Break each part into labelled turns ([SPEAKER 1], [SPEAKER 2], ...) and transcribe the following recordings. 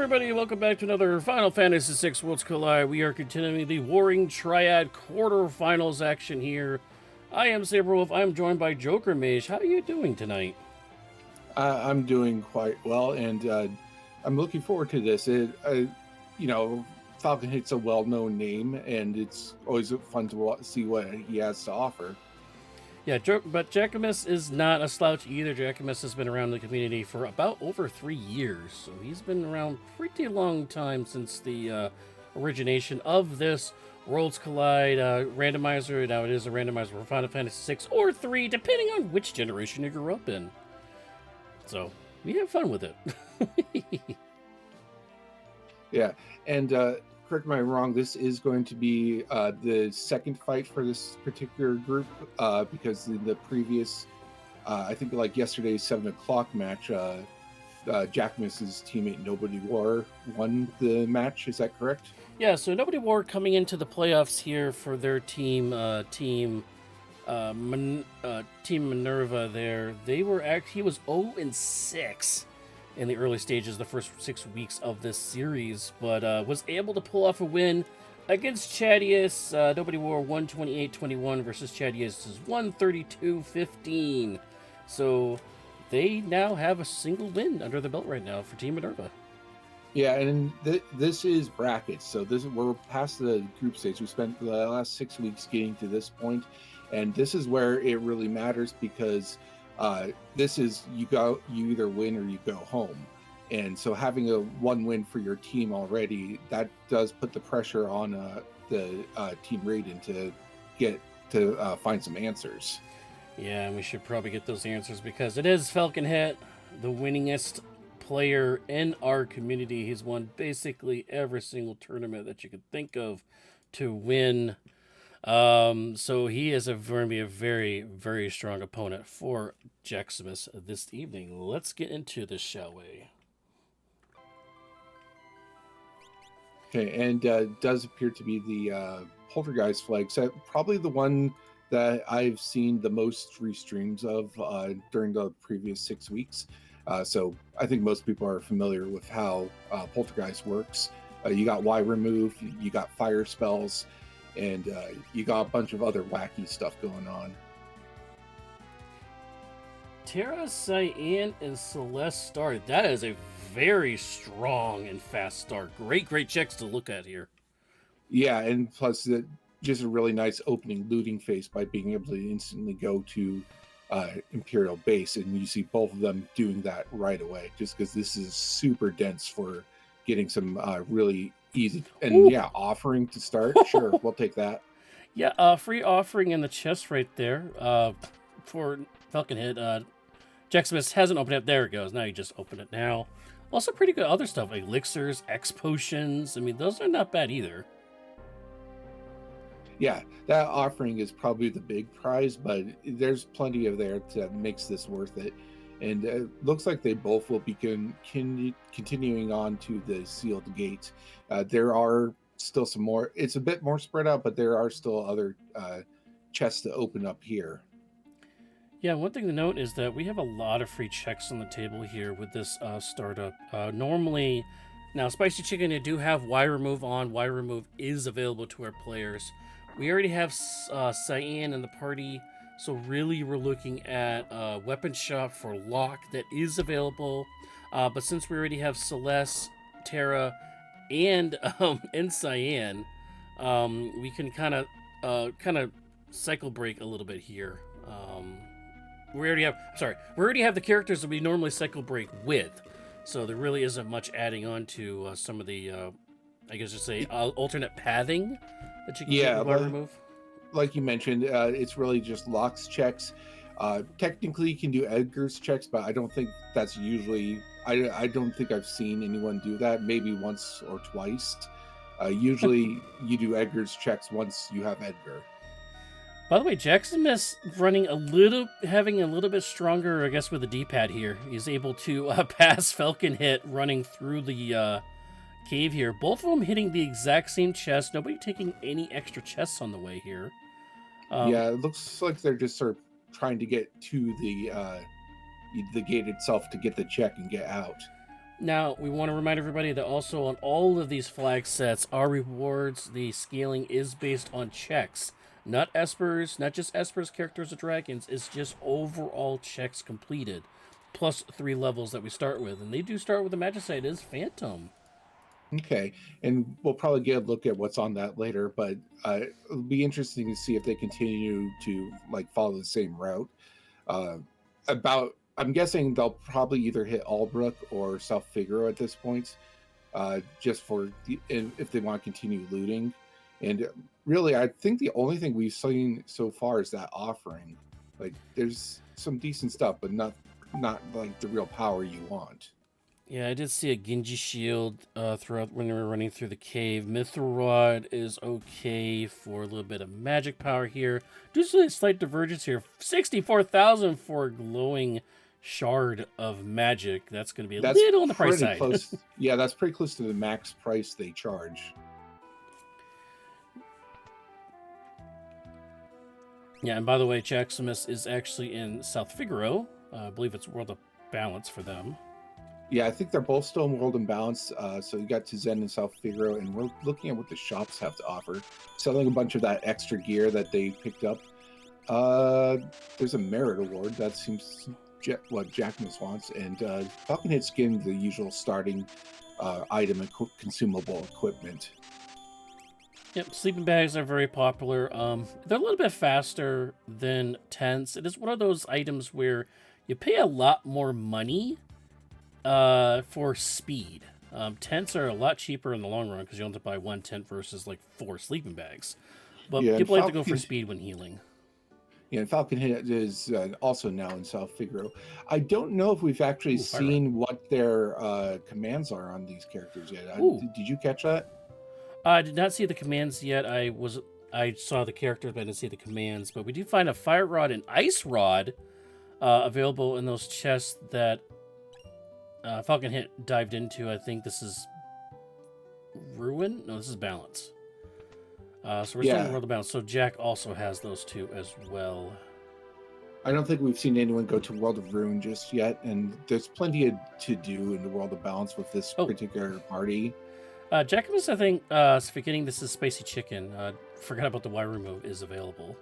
[SPEAKER 1] everybody, welcome back to another Final Fantasy VI Worlds Collide. We are continuing the Warring Triad quarterfinals action here. I am Saberwolf. I'm joined by Joker Mage. How are you doing tonight?
[SPEAKER 2] I'm doing quite well, and I'm looking forward to this. Falcon Hit's a well-known name, and it's always fun to see what he has to offer.
[SPEAKER 1] Yeah, but Jackimus is not a slouch either. Jackimus has been around the community for about over 3 years, so he's been around pretty long time since the origination of this Worlds Collide randomizer. Now it is a randomizer for Final Fantasy 6 or 3, depending on which generation you grew up in. So we have fun with it.
[SPEAKER 2] Yeah, and correct me if I'm wrong, this is going to be the second fight for this particular group because in the previous, I think like yesterday's 7 o'clock match, Jackimus's teammate Nobody War won the match. Is that correct?
[SPEAKER 1] Yeah, so Nobody War coming into the playoffs here for their team, Team Minerva there. He was 0-6 in the early stages, the first 6 weeks of this series, but was able to pull off a win against Chadius. Nobody War 128-21 versus Chadius' 132-15. So they now have a single win under the belt right now for Team Minerva.
[SPEAKER 2] Yeah, and this is brackets, so we're past the group stage. We spent the last 6 weeks getting to this point, and this is where it really matters because this is you either win or you go home. And so having a one win for your team already, that does put the pressure on the Team Raiden to get to find some answers.
[SPEAKER 1] Yeah, and we should probably get those answers because it is Falcon Hit, the winningest player in our community. He's won basically every single tournament that you could think of to win. So he is going to be a very, very strong opponent for Jackimus this evening. Let's get into this, shall we?
[SPEAKER 2] Okay, and does appear to be the Poltergeist flag set, probably the one that I've seen the most restreams of during the previous 6 weeks. So I think most people are familiar with how Poltergeist works. You got Y remove, you got fire spells, and you got a bunch of other wacky stuff going on.
[SPEAKER 1] Terra, Cyan, and Celeste start. That is a very strong and fast start. Great checks to look at here.
[SPEAKER 2] Yeah, and plus just a really nice opening looting phase by being able to instantly go to Imperial base, and you see both of them doing that right away, just because this is super dense for getting some really easy and Ooh. Yeah, offering to start. Sure, we'll take that.
[SPEAKER 1] Yeah, free offering in the chest right there for Falcon Hit. Jackimus hasn't opened it. There it goes. Now you just open it now. Also pretty good other stuff like elixirs, X potions. I mean, those are not bad either.
[SPEAKER 2] Yeah, that offering is probably the big prize, but there's plenty of there that makes this worth it. And it looks like they both will be continuing on to the sealed gate. There are still some more. It's a bit more spread out, but there are still other chests to open up here.
[SPEAKER 1] Yeah, one thing to note is that we have a lot of free checks on the table here with this startup. Normally, now Spicy Chicken, you do have Y remove on. Y remove is available to our players. We already have Cyan in the party. So really, we're looking at a weapon shop for Locke that is available. But since we already have Celeste, Terra, and Cyan, we can kind of cycle break a little bit here. We already have the characters that we normally cycle break with. So there really isn't much adding on to some of the, I guess, just say alternate pathing that you can get with remove.
[SPEAKER 2] Like you mentioned, it's really just Locke's checks. Technically, you can do Edgar's checks, but I don't think that's usually. I don't think I've seen anyone do that. Maybe once or twice. Usually, you do Edgar's checks once you have Edgar.
[SPEAKER 1] By the way, Jackimus having a little bit stronger, I guess, with the D-pad here. He's able to pass Falcon Hit running through the cave here. Both of them hitting the exact same chest. Nobody taking any extra chests on the way here.
[SPEAKER 2] Yeah, it looks like they're just sort of trying to get to the gate itself to get the check and get out.
[SPEAKER 1] Now, we want to remind everybody that also on all of these flag sets, our rewards, the scaling is based on checks. Not espers, not just espers, characters, or dragons. It's just overall checks completed. Plus 3 levels that we start with. And they do start with the Magicite is Phantom.
[SPEAKER 2] Okay, and we'll probably get a look at what's on that later, but it'll be interesting to see if they continue to like follow the same route. Uh, I'm guessing they'll probably either hit Albrook or South Figaro at this point, just for if they want to continue looting. And really, I think the only thing we've seen so far is that offering. Like, there's some decent stuff, but not like the real power you want.
[SPEAKER 1] Yeah, I did see a Genji shield throughout when we were running through the cave. Mithril Rod is okay for a little bit of magic power here. Just a slight divergence here. 64,000 for a glowing shard of magic. That's going to be a little on the price side.
[SPEAKER 2] Close. Yeah, that's pretty close to the max price they charge.
[SPEAKER 1] Yeah, and by the way, Jackimus is actually in South Figaro. I believe it's World of Balance for them.
[SPEAKER 2] Yeah, I think they're both still in World and Balance. So you got Tizen and South Figaro, and we're looking at what the shops have to offer. Selling a bunch of that extra gear that they picked up. There's a merit award. That seems what Jackimus wants. And Falcon hit skin, the usual starting item and consumable equipment.
[SPEAKER 1] Yep, sleeping bags are very popular. They're a little bit faster than tents. It is one of those items where you pay a lot more money for speed. Tents are a lot cheaper in the long run because you only have to buy 1 tent versus like 4 sleeping bags. But
[SPEAKER 2] Yeah,
[SPEAKER 1] people like to go for speed when healing.
[SPEAKER 2] Yeah, and Falcon Hit is also now in South Figaro. I don't know if we've actually seen what their commands are on these characters yet. Did you catch that?
[SPEAKER 1] I did not see the commands yet. I saw the characters, but I didn't see the commands. But we do find a Fire Rod and Ice Rod available in those chests that Falcon Hit dived into. I think this is Ruin? No, this is Balance. So we're still in the World of Balance. So Jack also has those two as well.
[SPEAKER 2] I don't think we've seen anyone go to World of Ruin just yet, and there's plenty to do in the World of Balance with this particular party.
[SPEAKER 1] Jackimus, I think, forgetting this is Spicy Chicken. Forgot about the Y remove is available.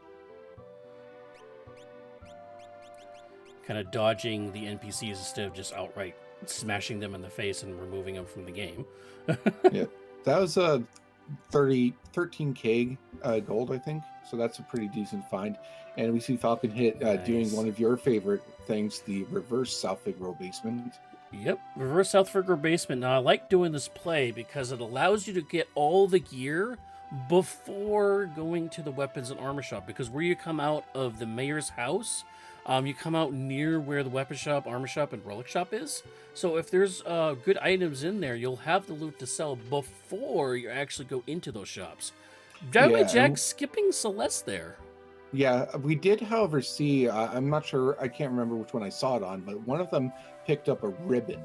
[SPEAKER 1] Kind of dodging the NPCs instead of just outright smashing them in the face and removing them from the game.
[SPEAKER 2] Yeah, that was a 13k gold, I think. So that's a pretty decent find. And we see Falcon Hit doing one of your favorite things, the reverse South Figaro basement.
[SPEAKER 1] Yep, reverse South Figaro basement. Now, I like doing this play because it allows you to get all the gear before going to the weapons and armor shop. Because where you come out of the mayor's house, you come out near where the weapon shop, armor shop, and relic shop is. So if there's good items in there, you'll have the loot to sell before you actually go into those shops. By the way, Jack, skipping Celeste there.
[SPEAKER 2] Yeah, we did, however, see, I'm not sure, I can't remember which one I saw it on, but one of them picked up a ribbon.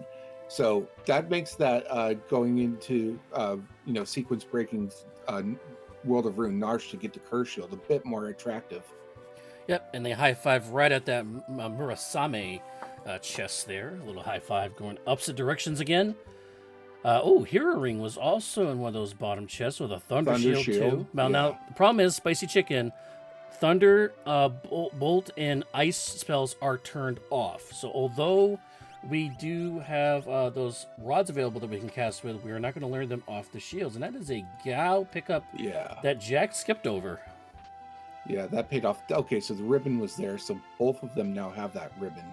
[SPEAKER 2] So that makes that going into, sequence breaking World of Ruin Narsh to get to Curse Shield a bit more attractive.
[SPEAKER 1] Yep, and they high five right at that Murasame chest there. A little high five going opposite directions again. Hero Ring was also in one of those bottom chests with a Thunder Shield too. Now, the problem is, Spicy Chicken, Thunder, Bolt, and Ice spells are turned off. So although we do have those rods available that we can cast with, we are not going to learn them off the shields. And that is a Gao pickup that Jack skipped over.
[SPEAKER 2] Yeah, that paid off. Okay, so the ribbon was there, so both of them now have that ribbon.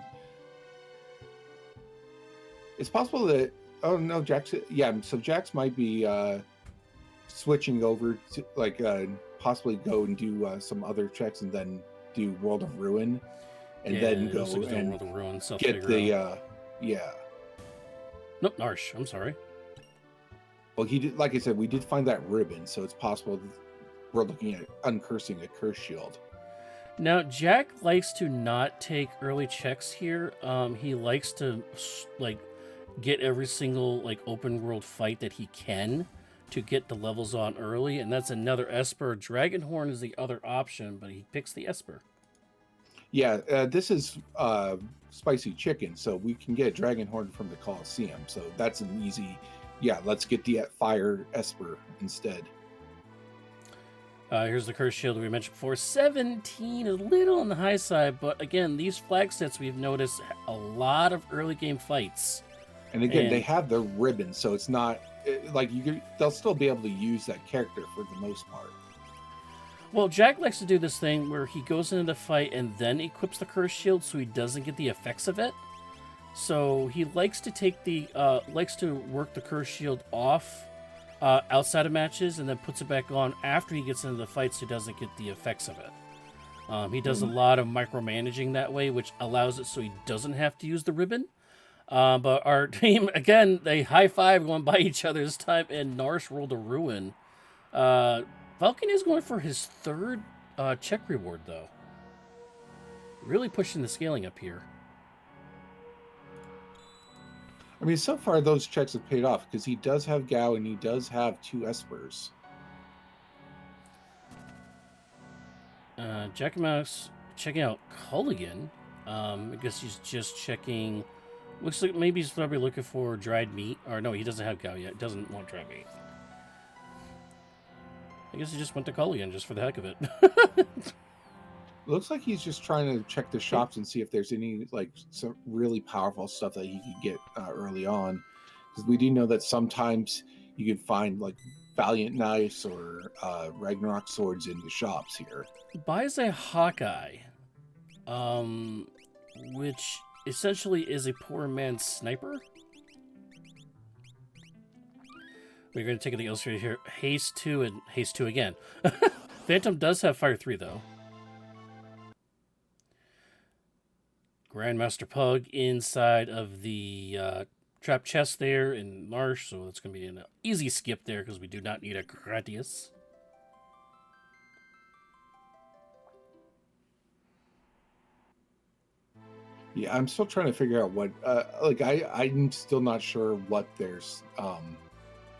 [SPEAKER 2] It's possible that... Oh, no, Jack's... Yeah, so Jack's might be switching over to, possibly go and do some other checks and then do World of Ruin. And then go and
[SPEAKER 1] World of Ruin,
[SPEAKER 2] get the...
[SPEAKER 1] Nope, Narsh, I'm sorry.
[SPEAKER 2] Well, he did, like I said, we did find that ribbon, so it's possible we're looking at uncursing a curse shield.
[SPEAKER 1] Now, Jack likes to not take early checks here. He likes to get every single open world fight that he can to get the levels on early, and that's another Esper. Dragonhorn is the other option, but he picks the Esper.
[SPEAKER 2] Yeah, this is spicy chicken, so we can get dragon horn from the Coliseum. So that's an easy, yeah, let's get the fire esper instead.
[SPEAKER 1] Here's the curse shield we mentioned before. 17, a little on the high side, but again, these flag sets we've noticed a lot of early game fights.
[SPEAKER 2] And again, they have the ribbon, so it's not like they'll still be able to use that character for the most part.
[SPEAKER 1] Well, Jack likes to do this thing where he goes into the fight and then equips the curse shield so he doesn't get the effects of it. So he likes to take likes to work the curse shield off outside of matches and then puts it back on after he gets into the fight so he doesn't get the effects of it. He does a lot of micromanaging that way, which allows it so he doesn't have to use the ribbon. But our team, again, they high-five going by each other this time, and Narsh rolled a ruin. Falcon is going for his third check reward, though. Really pushing the scaling up here.
[SPEAKER 2] I mean, so far those checks have paid off because he does have Gao and he does have 2 espers.
[SPEAKER 1] Jackimus checking out Culligan. I guess he's just checking. Looks like maybe he's probably looking for dried meat. Or no, he doesn't have Gao yet. Doesn't want dried meat. I guess he just went to Culligan just for the heck of it.
[SPEAKER 2] Looks like he's just trying to check the shops and see if there's any like some really powerful stuff that he could get early on, because we do know that sometimes you can find like Valiant knives or Ragnarok swords in the shops here.
[SPEAKER 1] He buys a Hawkeye, which essentially is a poor man's sniper. We're going to take the illustrator here. Haste 2 and Haste 2 again. Phantom does have Fire 3 though. Grandmaster Pug inside of the trap chest there in Marsh, so it's going to be an easy skip there because we do not need a Gradius.
[SPEAKER 2] Yeah, I'm still trying to figure out what, I'm still not sure what their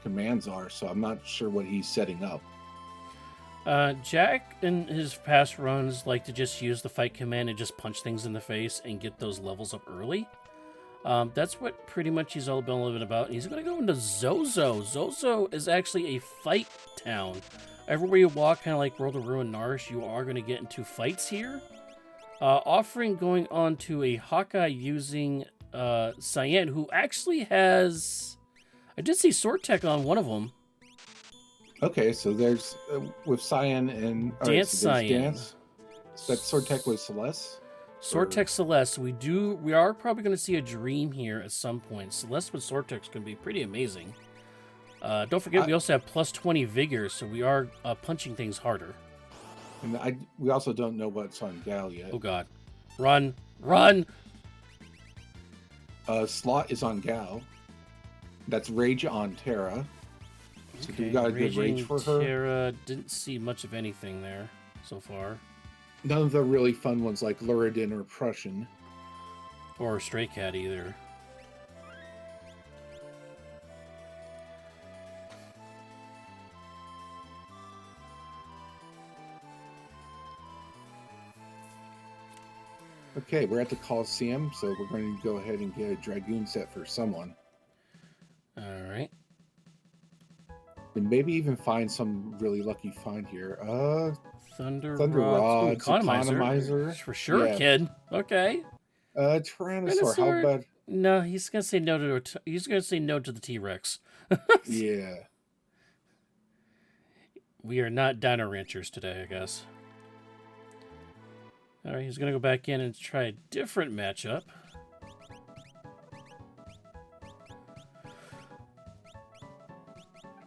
[SPEAKER 2] commands are, so I'm not sure what he's setting up.
[SPEAKER 1] Jack, in his past runs, like to just use the fight command and just punch things in the face and get those levels up early. That's what pretty much he's all been about. And he's going to go into Zozo. Zozo is actually a fight town. Everywhere you walk, kind of like World of Ruin Narsh, you are going to get into fights here. Offering going on to a Hawkeye using Cyan, who actually has... I did see Sword Tech on one of them.
[SPEAKER 2] Okay, so there's with Cyan and
[SPEAKER 1] Dance Cyan.
[SPEAKER 2] Dance. That Sword Tech was Celeste.
[SPEAKER 1] Sword Tech Celeste. We are probably going to see a dream here at some point. Celeste with Sword Tech is going to be pretty amazing. Don't forget, we also have plus 20 vigor, so we are punching things harder.
[SPEAKER 2] And we also don't know what's on Gal yet.
[SPEAKER 1] Oh God, run, run!
[SPEAKER 2] Slot is on Gal. That's Rage on Terra. So
[SPEAKER 1] Okay,
[SPEAKER 2] we got a good rage for her.
[SPEAKER 1] Terra, didn't see much of anything there so far.
[SPEAKER 2] None of the really fun ones like Luridin or Prussian.
[SPEAKER 1] Or Stray Cat either.
[SPEAKER 2] Okay, we're at the Coliseum, so we're going to go ahead and get a Dragoon set for someone.
[SPEAKER 1] All right.
[SPEAKER 2] And maybe even find some really lucky find here.
[SPEAKER 1] Thunder
[SPEAKER 2] Rods,
[SPEAKER 1] Economizer. For sure,
[SPEAKER 2] yeah.
[SPEAKER 1] Kid. Okay.
[SPEAKER 2] Tyrannosaur. How about?
[SPEAKER 1] No, he's gonna say no to. He's gonna say no to the T-Rex.
[SPEAKER 2] Yeah.
[SPEAKER 1] We are not Dino Ranchers today, I guess. All right, he's gonna go back in and try a different matchup.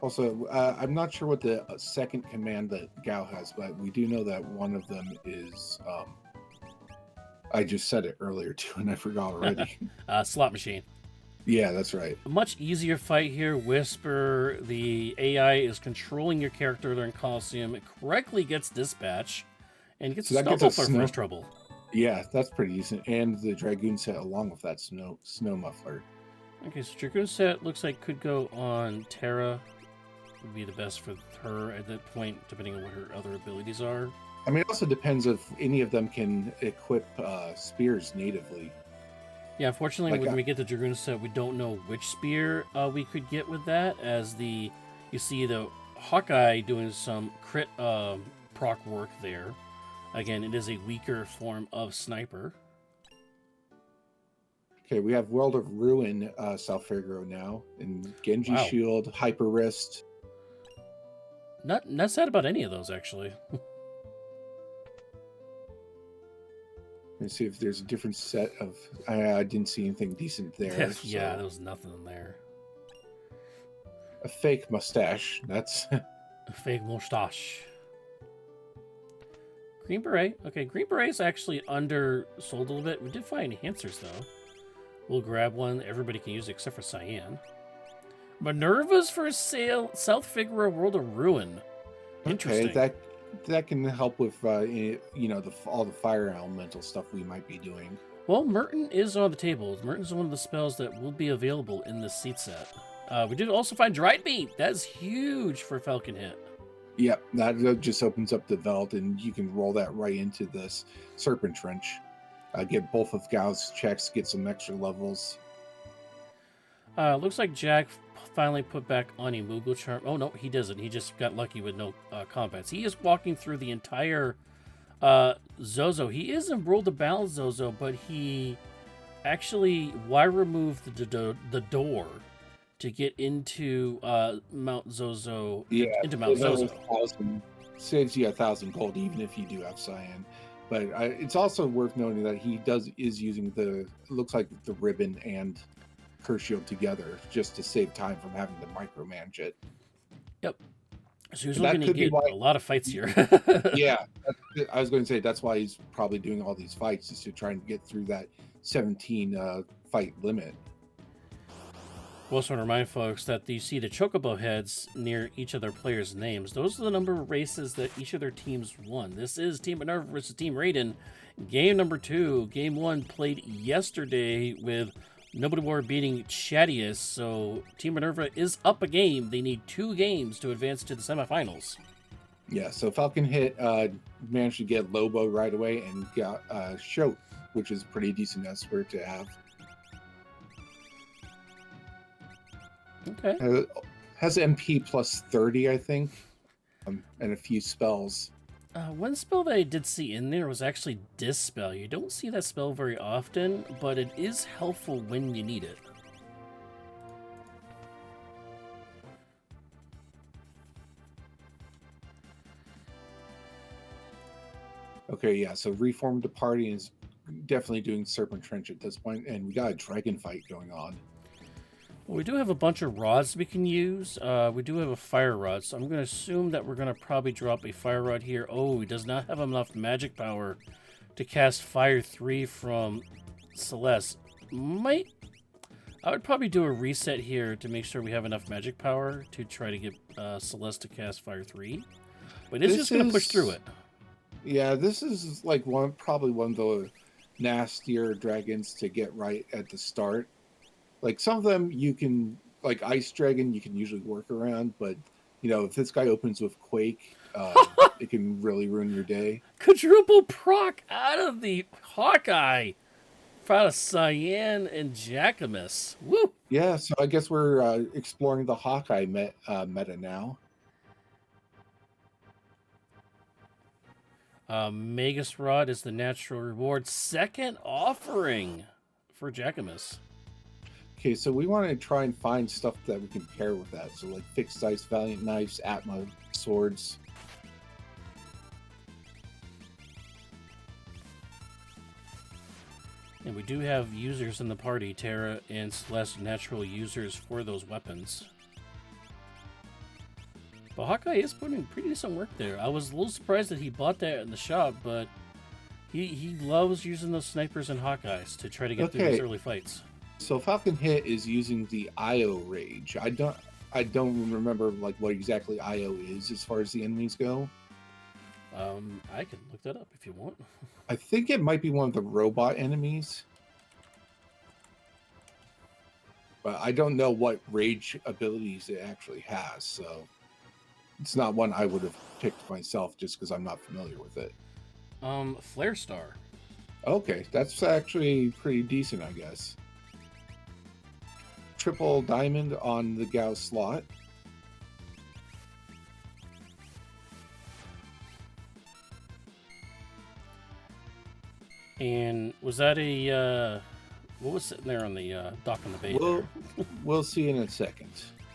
[SPEAKER 2] Also, I'm not sure what the second command that Gao has, but we do know that one of them is... I just said it earlier, too, and I forgot already.
[SPEAKER 1] Slot machine.
[SPEAKER 2] Yeah, that's right.
[SPEAKER 1] A much easier fight here. Whisper, the AI is controlling your character during Coliseum. It correctly gets dispatch and gets a snow muffler for his trouble.
[SPEAKER 2] Yeah, that's pretty decent. And the Dragoon set along with that snow muffler.
[SPEAKER 1] Okay, so Dragoon set looks like could go on Terra. Would be the best for her at that point, depending on what her other abilities are.
[SPEAKER 2] I mean, it also depends if any of them can equip spears natively.
[SPEAKER 1] Yeah, unfortunately,
[SPEAKER 2] Like
[SPEAKER 1] when we get the Dragoon set, we don't know which spear we could get with that, as you see the Hawkeye doing some crit proc work there. Again, it is a weaker form of sniper.
[SPEAKER 2] okay, we have World of Ruin South Figaro now, and Genji
[SPEAKER 1] Wow.
[SPEAKER 2] Shield, Hyper Wrist.
[SPEAKER 1] Not sad about any of those, actually.
[SPEAKER 2] Let's see if there's a different set of. I didn't see anything decent there.
[SPEAKER 1] Yeah, there was nothing in there.
[SPEAKER 2] A fake mustache. That's
[SPEAKER 1] A fake mustache. Green Beret. Okay, Green Beret's actually undersold a little bit. We did find enhancers, though. We'll grab one. Everybody can use it except for Cyan. Minerva's for sale. South Figaro World of Ruin. Interesting.
[SPEAKER 2] okay. That can help with all the fire elemental stuff we might be doing.
[SPEAKER 1] Well, Merton is on the table. Merton's one of the spells that will be available in this seat set. We did also find Dried Meat. That's huge for Falcon hit.
[SPEAKER 2] Yep, that just opens up the Veld, and you can roll that right into this Serpent Trench. Get both of Gao's checks, get some extra levels.
[SPEAKER 1] Looks like Jack finally put back on a Moogle Charm. Oh, no, he doesn't. He just got lucky with no combats. He is walking through the entire Zozo. He is in World of Balance Zozo, but he actually removed the door to get into Mount Zozo.
[SPEAKER 2] Yeah,
[SPEAKER 1] into Mount Zozo.
[SPEAKER 2] Saves you 1,000 gold, even if you do have Cyan. But it's also worth noting that he is using it looks like the ribbon and Curse Shield together just to save time from having to micromanage it.
[SPEAKER 1] Yep. So he's looking to get a lot of fights here.
[SPEAKER 2] Yeah, I was going to say that's why he's probably doing all these fights, is to try and get through that 17 fight limit.
[SPEAKER 1] We also want to remind folks that you see the Chocobo heads near each of their players' names. Those are the number of races that each of their teams won. This is Team Minerva versus Team Raiden. Game number 2. Game 1 played yesterday with nobody more beating Jackimus. So Team Minerva is up a game. They need 2 games to advance to the semifinals.
[SPEAKER 2] Yeah, so Falcon hit managed to get Lobo right away and got Shote, which is pretty decent esper to have.
[SPEAKER 1] Okay.
[SPEAKER 2] Has MP plus 30, I think, and a few spells.
[SPEAKER 1] One spell that I did see in there was actually Dispel. You don't see that spell very often, but it is helpful when you need it.
[SPEAKER 2] Okay, yeah, so reformed the party is definitely doing Serpent Trench at this point, and we got a dragon fight going on.
[SPEAKER 1] Well, we do have a bunch of rods we can use. We do have a fire rod, so I'm going to assume that we're going to probably drop a fire rod here. Oh, he does not have enough magic power to cast Fire 3 from Celeste. I would probably do a reset here to make sure we have enough magic power to try to get Celeste to cast Fire 3. But it's just going to push through it.
[SPEAKER 2] Yeah, this is like probably one of the nastier dragons to get right at the start. Like some of them you can, like Ice Dragon, you can usually work around, but if this guy opens with Quake, it can really ruin your day.
[SPEAKER 1] Quadruple proc out of the Hawkeye, out of Cyan and Jackimus. Woo!
[SPEAKER 2] Yeah, so I guess we're exploring the Hawkeye meta now.
[SPEAKER 1] Magus Rod is the natural reward. Second offering for Jackimus.
[SPEAKER 2] Okay, so we want to try and find stuff that we can pair with that. So like fixed ice, valiant knives, Atma swords.
[SPEAKER 1] And we do have users in the party, Terra and Celeste, natural users for those weapons. But Hawkeye is putting pretty decent work there. I was a little surprised that he bought that in the shop, but he loves using those snipers and Hawkeyes to try to get through these early fights.
[SPEAKER 2] So Falcon Hit is using the IO Rage. I don't remember like what exactly IO is as far as the enemies go.
[SPEAKER 1] I can look that up if you want.
[SPEAKER 2] I think it might be one of the robot enemies. But I don't know what rage abilities it actually has, so it's not one I would have picked myself just because I'm not familiar with it.
[SPEAKER 1] Flare Star.
[SPEAKER 2] Okay, that's actually pretty decent, I guess. Triple diamond on the Gauss slot.
[SPEAKER 1] And was that a what was sitting there on the dock in the bay
[SPEAKER 2] We'll
[SPEAKER 1] there?
[SPEAKER 2] we'll see in a second.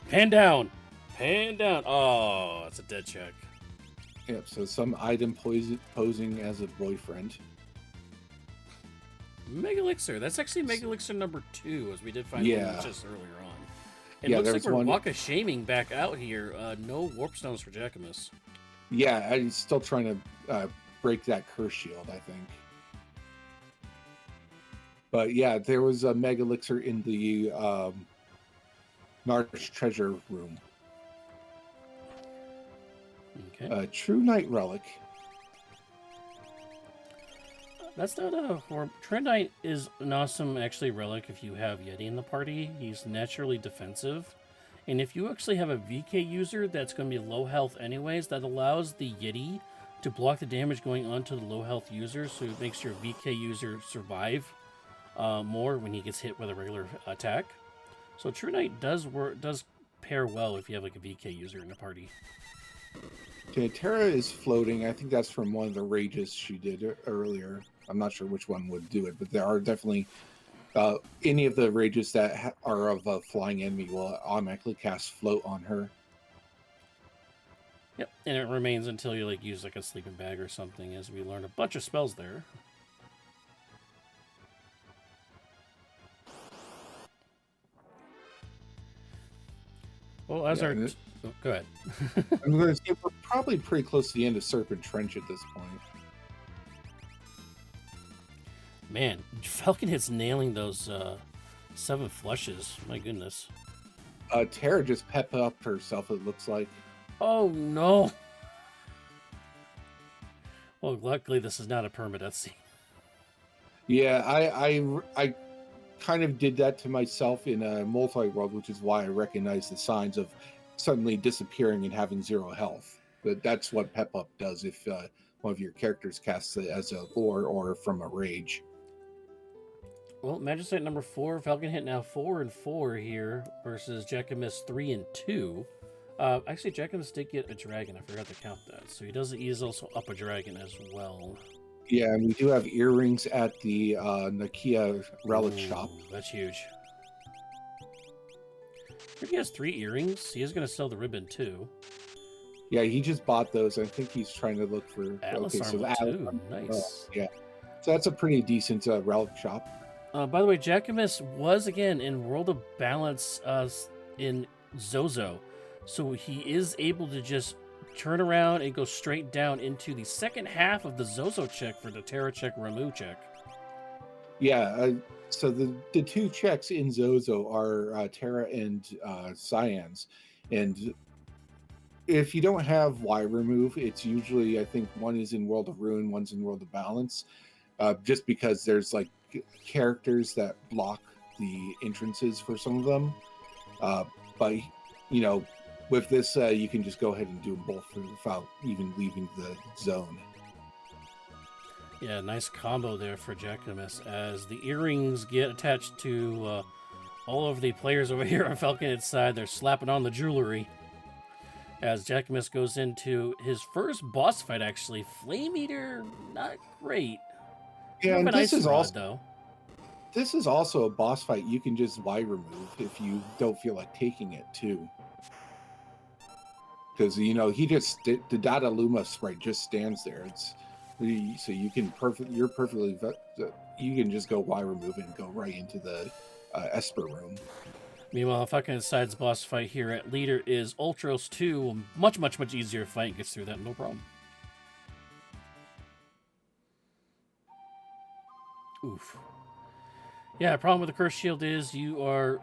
[SPEAKER 1] Pan down, pan down. Oh, it's a dead check.
[SPEAKER 2] Yep. So some item posing as a boyfriend.
[SPEAKER 1] Mega Elixir. That's actually Mega Elixir number 2, as we did find
[SPEAKER 2] Yeah.
[SPEAKER 1] just earlier on. It
[SPEAKER 2] Yeah,
[SPEAKER 1] looks like
[SPEAKER 2] there's
[SPEAKER 1] we're
[SPEAKER 2] one.
[SPEAKER 1] Waka shaming back out here. No warp stones for Jackimus.
[SPEAKER 2] Yeah, I'm still trying to break that curse shield, I think. But yeah, there was a Mega Elixir in the Narsh treasure room.
[SPEAKER 1] Okay.
[SPEAKER 2] True Knight Relic.
[SPEAKER 1] That's not a horror. Trendite is an awesome, actually, relic if you have Yeti in the party. He's naturally defensive. And if you actually have a VK user that's going to be low health anyways, that allows the Yeti to block the damage going onto the low health user, so it makes your VK user survive more when he gets hit with a regular attack. So True Knight does pair well if you have like a VK user in the party.
[SPEAKER 2] Okay, Terra is floating. I think that's from one of the rages she did earlier. I'm not sure which one would do it, but there are definitely any of the rages that are of a flying enemy will automatically cast float on her.
[SPEAKER 1] Yep, and it remains until you like use like a sleeping bag or something, as we learn a bunch of spells there. Well, as
[SPEAKER 2] Yeah,
[SPEAKER 1] our go ahead.
[SPEAKER 2] I'm going to say we're probably pretty close to the end of Serpent Trench at this point.
[SPEAKER 1] Man, Falcon hits nailing those 7 flushes. My goodness.
[SPEAKER 2] Terra just pepped up herself, it looks like.
[SPEAKER 1] Oh no. Well, luckily this is not a permadeath scene.
[SPEAKER 2] Yeah, I kind of did that to myself in a multi-world, which is why I recognize the signs of suddenly disappearing and having 0 health. But that's what Pep Up does if one of your characters casts it as a lore or from a rage.
[SPEAKER 1] Well, Magitech number 4, Falcon hit now 4 and 4 here versus Jackimus 3 and 2. Actually, Jackimus did get a dragon. I forgot to count that. So he is also up a dragon as well.
[SPEAKER 2] Yeah, and we do have earrings at the Nakia relic shop.
[SPEAKER 1] That's huge. If he has 3 earrings, he is going to sell the ribbon too.
[SPEAKER 2] Yeah, he just bought those. I think he's trying to look for
[SPEAKER 1] Atlas armor too. Nice.
[SPEAKER 2] Yeah, so that's a pretty decent relic shop.
[SPEAKER 1] By the way, Jackimus was again in World of Balance in Zozo, so he is able to just turn around and go straight down into the second half of the Zozo check for the Terra check, remove check.
[SPEAKER 2] Yeah, so the 2 checks in Zozo are Terra and Cyans, and if you don't have Y remove, it's usually, I think, one is in World of Ruin, one's in World of Balance, just because there's like characters that block the entrances for some of them. But you know, with this, you can just go ahead and do them both without even leaving the zone.
[SPEAKER 1] Yeah, nice combo there for Jackimus as the earrings get attached to all of the players over here on Falcon's side. They're slapping on the jewelry as Jackimus goes into his first boss fight, actually. Flame Eater, not great.
[SPEAKER 2] Yeah, and this is also
[SPEAKER 1] though.
[SPEAKER 2] This is also a boss fight you can just Y remove if you don't feel like taking it too. Because the Data Luma sprite just stands there. So you can you can just go Y remove and go right into the Esper room.
[SPEAKER 1] Meanwhile, Falcon's side's boss fight here at leader is Ultros 2. Much easier fight. Gets through that, no problem. Oof. Yeah, problem with the curse shield is you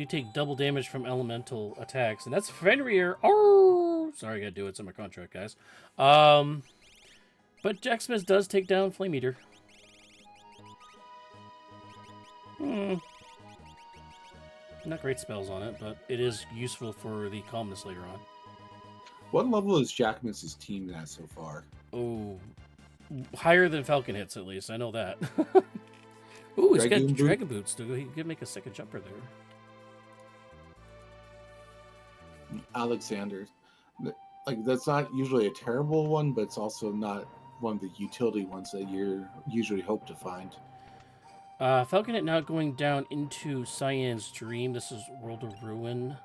[SPEAKER 1] take double damage from elemental attacks, and that's Fenrir. Oh, sorry, I gotta do it. It's in my contract, guys. But Jackimus does take down Flame Eater. Not great spells on it, but it is useful for the calmness later on.
[SPEAKER 2] What level is Jackimus' team at so far?
[SPEAKER 1] Oh, higher than Falcon hits, at least. I know that. Ooh, he's got
[SPEAKER 2] Dragoon boot.
[SPEAKER 1] Dragon Boots. He could make a second jumper there.
[SPEAKER 2] Alexander's. Like, that's not usually a terrible one, but it's also not one of the utility ones that you usually hope to find.
[SPEAKER 1] Falcon Hit now going down into Cyan's Dream. This is World of Ruin.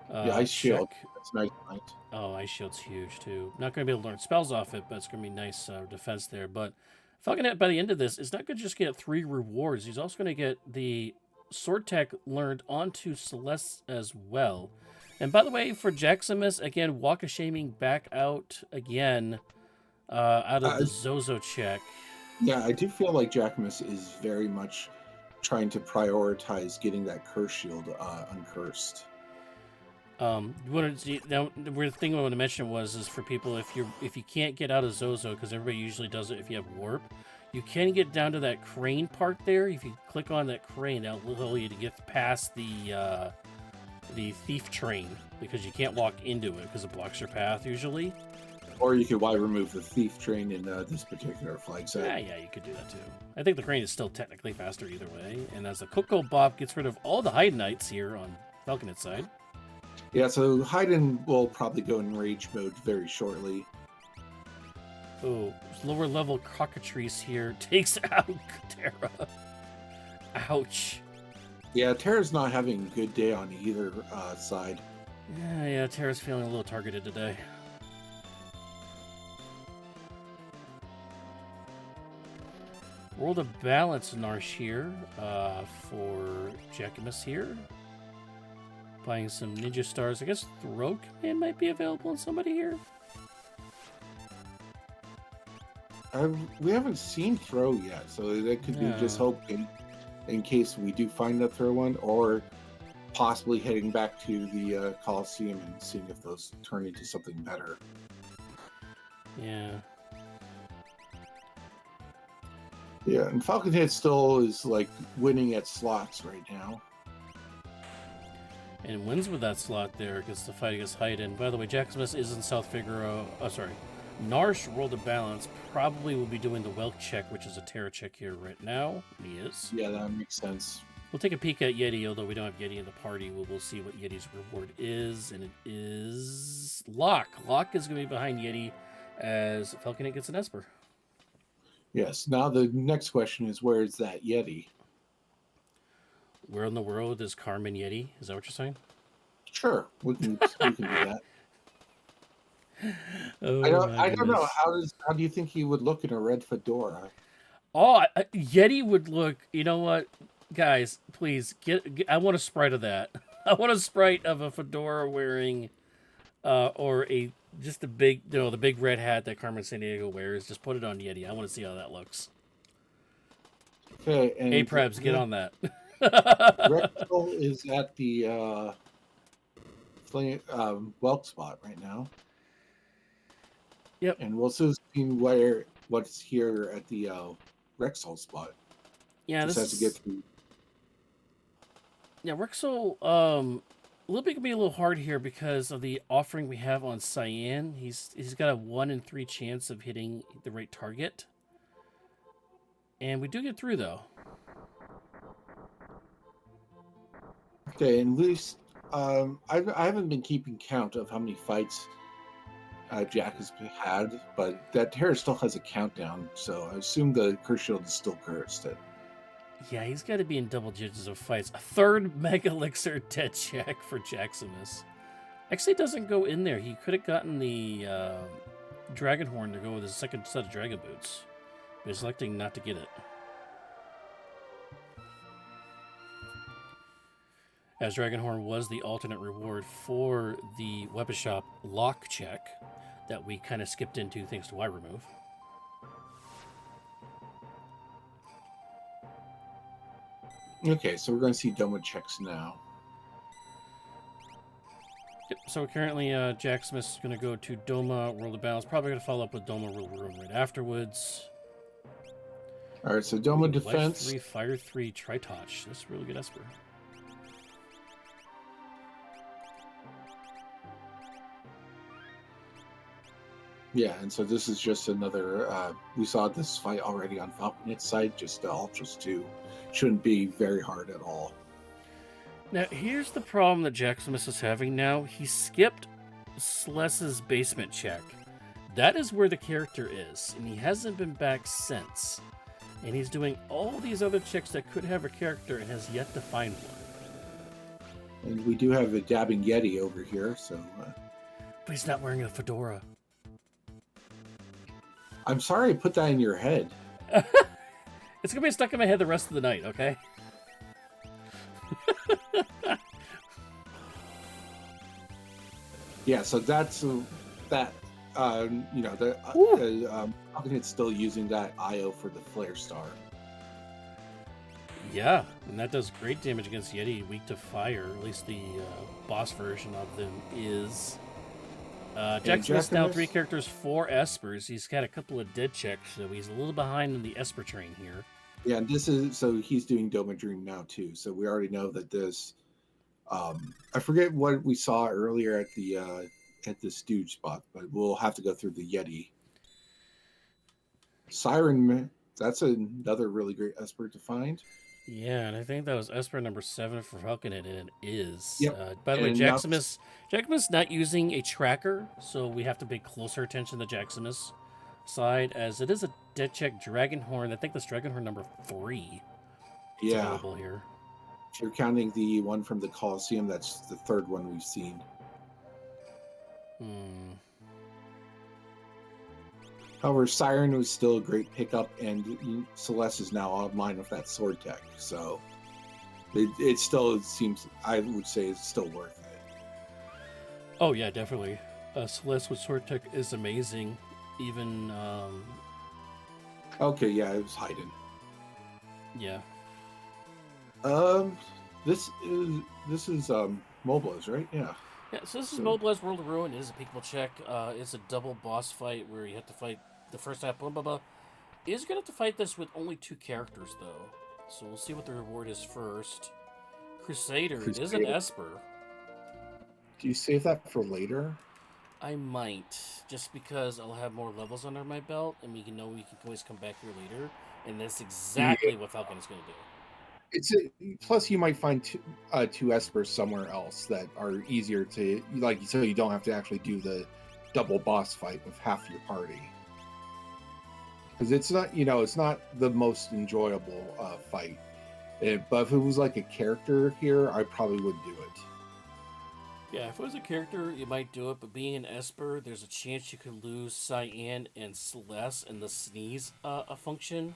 [SPEAKER 2] Yeah, Ice Shield.
[SPEAKER 1] Check.
[SPEAKER 2] That's nice. Right?
[SPEAKER 1] Oh, Ice Shield's huge, too. Not going to be able to learn spells off it, but it's going to be nice defense there. But Falcon Hit, by the end of this, is not going to just get 3 rewards. He's also going to get the Sword Tech learned onto Celeste as well. And by the way, for Jackimus, again, Walk of Shaming back out again out of the Zozo check.
[SPEAKER 2] Yeah, I do feel like Jackimus is very much trying to prioritize getting that curse shield uncursed.
[SPEAKER 1] Now, the weird thing I want to mention is for people, if you can't get out of Zozo, because everybody usually does it if you have warp, you can get down to that crane part there. If you click on that crane, that'll allow you to get past the thief train, because you can't walk into it because it blocks your path usually.
[SPEAKER 2] Or you could remove the thief train in this particular flag set.
[SPEAKER 1] Yeah, you could do that too. I think the crane is still technically faster either way. And as the Coco Bob gets rid of all the Haydenites here on Falconet's side.
[SPEAKER 2] Yeah, so Haydn will probably go in rage mode very shortly.
[SPEAKER 1] Oh, lower level cockatrice here takes out Terra. Ouch.
[SPEAKER 2] Yeah, Terra's not having a good day on either side.
[SPEAKER 1] Yeah, Terra's feeling a little targeted today. World of Balance Narsh here for Jackimus here. Buying some Ninja Stars. I guess Throw Command might be available on somebody here.
[SPEAKER 2] We haven't seen Throw yet, so that could be just hoping in case we do find that Throw one, or possibly heading back to the Coliseum and seeing if those turn into something better.
[SPEAKER 1] Yeah.
[SPEAKER 2] Yeah, and Falcon Head still is like winning at slots right now.
[SPEAKER 1] And wins with that slot there against the fight against Haydn. By the way, Jackimus is in South Figaro. Oh, sorry. Narsh World of Balance probably will be doing the Welk check, which is a Terra check here right now. He is.
[SPEAKER 2] Yeah, that makes sense.
[SPEAKER 1] We'll take a peek at Yeti, although we don't have Yeti in the party. We'll see what Yeti's reward is, and it is Lock. Lock is going to be behind Yeti as Falcon gets an Esper.
[SPEAKER 2] Yes. Now the next question is, where is that Yeti?
[SPEAKER 1] Where in the world is Carmen Yeti? Is that what you're saying?
[SPEAKER 2] Sure, we can do that.
[SPEAKER 1] Oh,
[SPEAKER 2] I don't know. How do you think he would look in a red fedora?
[SPEAKER 1] Oh, Yeti would look. You know what, guys? Please get. I want a sprite of that. I want a sprite of a fedora wearing, or just the big, the big red hat that Carmen Sandiego wears. Just put it on Yeti. I want to see how that looks.
[SPEAKER 2] Okay, and
[SPEAKER 1] Prebz, get on that.
[SPEAKER 2] Rexel is at the Welk spot right now.
[SPEAKER 1] Yep.
[SPEAKER 2] And we'll soon see what's here at the Rexel spot.
[SPEAKER 1] Yeah,
[SPEAKER 2] Just
[SPEAKER 1] this
[SPEAKER 2] has to get through.
[SPEAKER 1] Yeah, Rexel, a little bit can be a little hard here because of the offering we have on Cyan. He's got a 1 in 3 chance of hitting the right target. And we do get through, though.
[SPEAKER 2] Okay, and at least I haven't been keeping count of how many fights Jack has had, but that Terror still has a countdown, so I assume the curse shield is still cursed.
[SPEAKER 1] Yeah, he's got to be in double digits of fights. A third Mega Elixir dead check for Jackimus. Actually, doesn't go in there. He could have gotten the Dragon Horn to go with his second set of Dragon Boots, but he's electing not to get it. As Dragonhorn was the alternate reward for the weapon shop lock check that we kind of skipped into thanks to Y remove.
[SPEAKER 2] Okay, so we're going to see Doma checks now.
[SPEAKER 1] Yep, so currently Jackimus is going to go to Doma World of Balance. Probably going to follow up with Doma World of Ruin right afterwards.
[SPEAKER 2] All right, so Doma defense.
[SPEAKER 1] Life 3, Fire 3, Tri-Touch. That's a really good Esper.
[SPEAKER 2] Yeah, and so this is just another. We saw this fight already on Falcon's side, just Ultras 2. Shouldn't be very hard at all.
[SPEAKER 1] Now, here's the problem that Jackimus is having now. He skipped Celeste's basement check. That is where the character is, and he hasn't been back since. And he's doing all these other checks that could have a character and has yet to find one.
[SPEAKER 2] And we do have a dabbing Yeti over here, so.
[SPEAKER 1] But he's not wearing a fedora.
[SPEAKER 2] I'm sorry I put that in your head.
[SPEAKER 1] It's gonna be stuck in my head the rest of the night, okay?
[SPEAKER 2] Yeah, so that's that. Falcon's still using that IO for the Flare Star.
[SPEAKER 1] Yeah, and that does great damage against Yeti, weak to fire. At least the boss version of them is. Jackimus now 3 characters, 4 espers. He's got a couple of dead checks, so he's a little behind in the esper train here.
[SPEAKER 2] Yeah, and this is so he's doing Doma Dream now too. So we already know that this. I forget what we saw earlier at the Stooge spot, but we'll have to go through the Yeti. Siren, that's another really great esper to find.
[SPEAKER 1] Yeah, and I think that was esper number 7 for Falcon, and it is.
[SPEAKER 2] Yep.
[SPEAKER 1] By the way, Jackimus not using a tracker, so we have to pay closer attention to Jackimus side, as it is a dead check Dragonhorn. I think that's Dragonhorn number 3. Available here.
[SPEAKER 2] If you're counting the one from the Coliseum, that's the 3rd one we've seen. However, Siren was still a great pickup, and Celeste is now online with that sword tech. So it still seems, I would say, it's still worth it.
[SPEAKER 1] Oh yeah, definitely. Celeste with sword tech is amazing. Even
[SPEAKER 2] okay, yeah, it was Raiden.
[SPEAKER 1] Yeah.
[SPEAKER 2] This is Mobiles, right? Yeah.
[SPEAKER 1] Yeah, so this is Mobile's World of Ruin. It is a peekable check. It's a double boss fight where you have to fight the first half, blah, blah, blah. Is going to have to fight this with only 2 characters, though. So we'll see what the reward is first. Crusader is an esper.
[SPEAKER 2] Do you save that for later?
[SPEAKER 1] I might, just because I'll have more levels under my belt, and we can always come back here later. And that's exactly what Falcon is going to do.
[SPEAKER 2] Plus you might find 2 espers somewhere else that are easier to so you don't have to actually do the double boss fight with half your party, because it's not the most enjoyable fight. But if it was like a character here, I probably would do it.
[SPEAKER 1] Yeah, if it was a character, you might do it, but being an esper, there's a chance you could lose Cyan and Celeste and the sneeze function.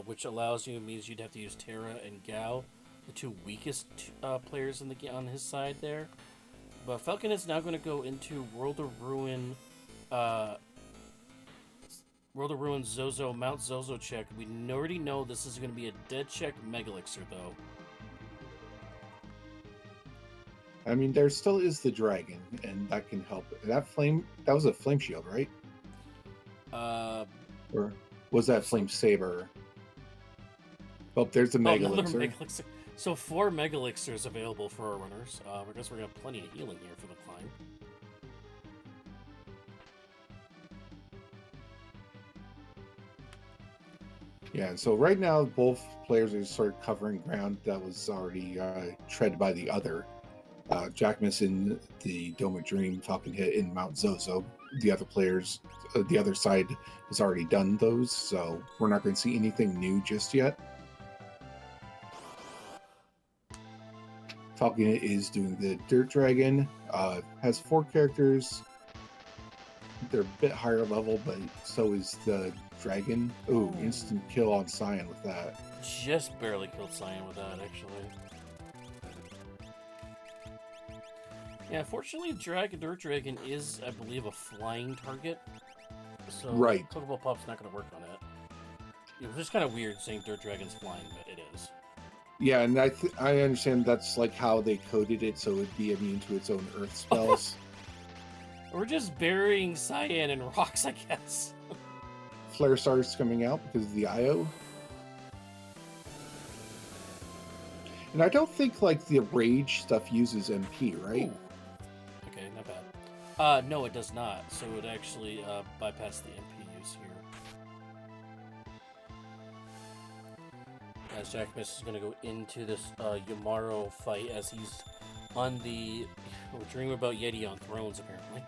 [SPEAKER 1] Which means you'd have to use Terra and Gao, the 2 weakest players on his side there. But Falcon is now going to go into World of Ruin Zozo, Mount Zozo check. We already know this is going to be a dead check Mega Elixir, though.
[SPEAKER 2] I mean, there still is the dragon, and that can help. That was a flame shield, right? Or was that flame saber? Oh, there's the Mega Elixir.
[SPEAKER 1] So 4 Mega Elixirs available for our runners. I guess we're going to have plenty of healing here for the climb.
[SPEAKER 2] Yeah, so right now both players are sort of covering ground that was already tread by the other. Jackimus in the Doma Dream, Falcon hit in Mount Zozo. The other players, the other side has already done those, so we're not going to see anything new just yet. Falcon is doing the Dirt Dragon, has 4 characters. They're a bit higher level, but so is the Dragon. Ooh, instant kill on Cyan with that.
[SPEAKER 1] Just barely killed Cyan with that, actually. Yeah, fortunately, Dirt Dragon is, I believe, a flying target. So
[SPEAKER 2] right.
[SPEAKER 1] Total Pop's not going to work on it. It was just kind of weird saying Dirt Dragon's flying, but it is.
[SPEAKER 2] Yeah, and I understand that's like how they coded it, so it'd be immune to its own earth spells.
[SPEAKER 1] We're just burying Cyan in rocks, I guess.
[SPEAKER 2] Flare Star's coming out because of the IO. And I don't think like the Rage stuff uses MP, right?
[SPEAKER 1] Ooh. Okay, not bad. No, it does not. So it would actually bypass the MPUs here. As Jackimus is going to go into this Yamaro fight as he's on the Dream About Yeti on Thrones, apparently.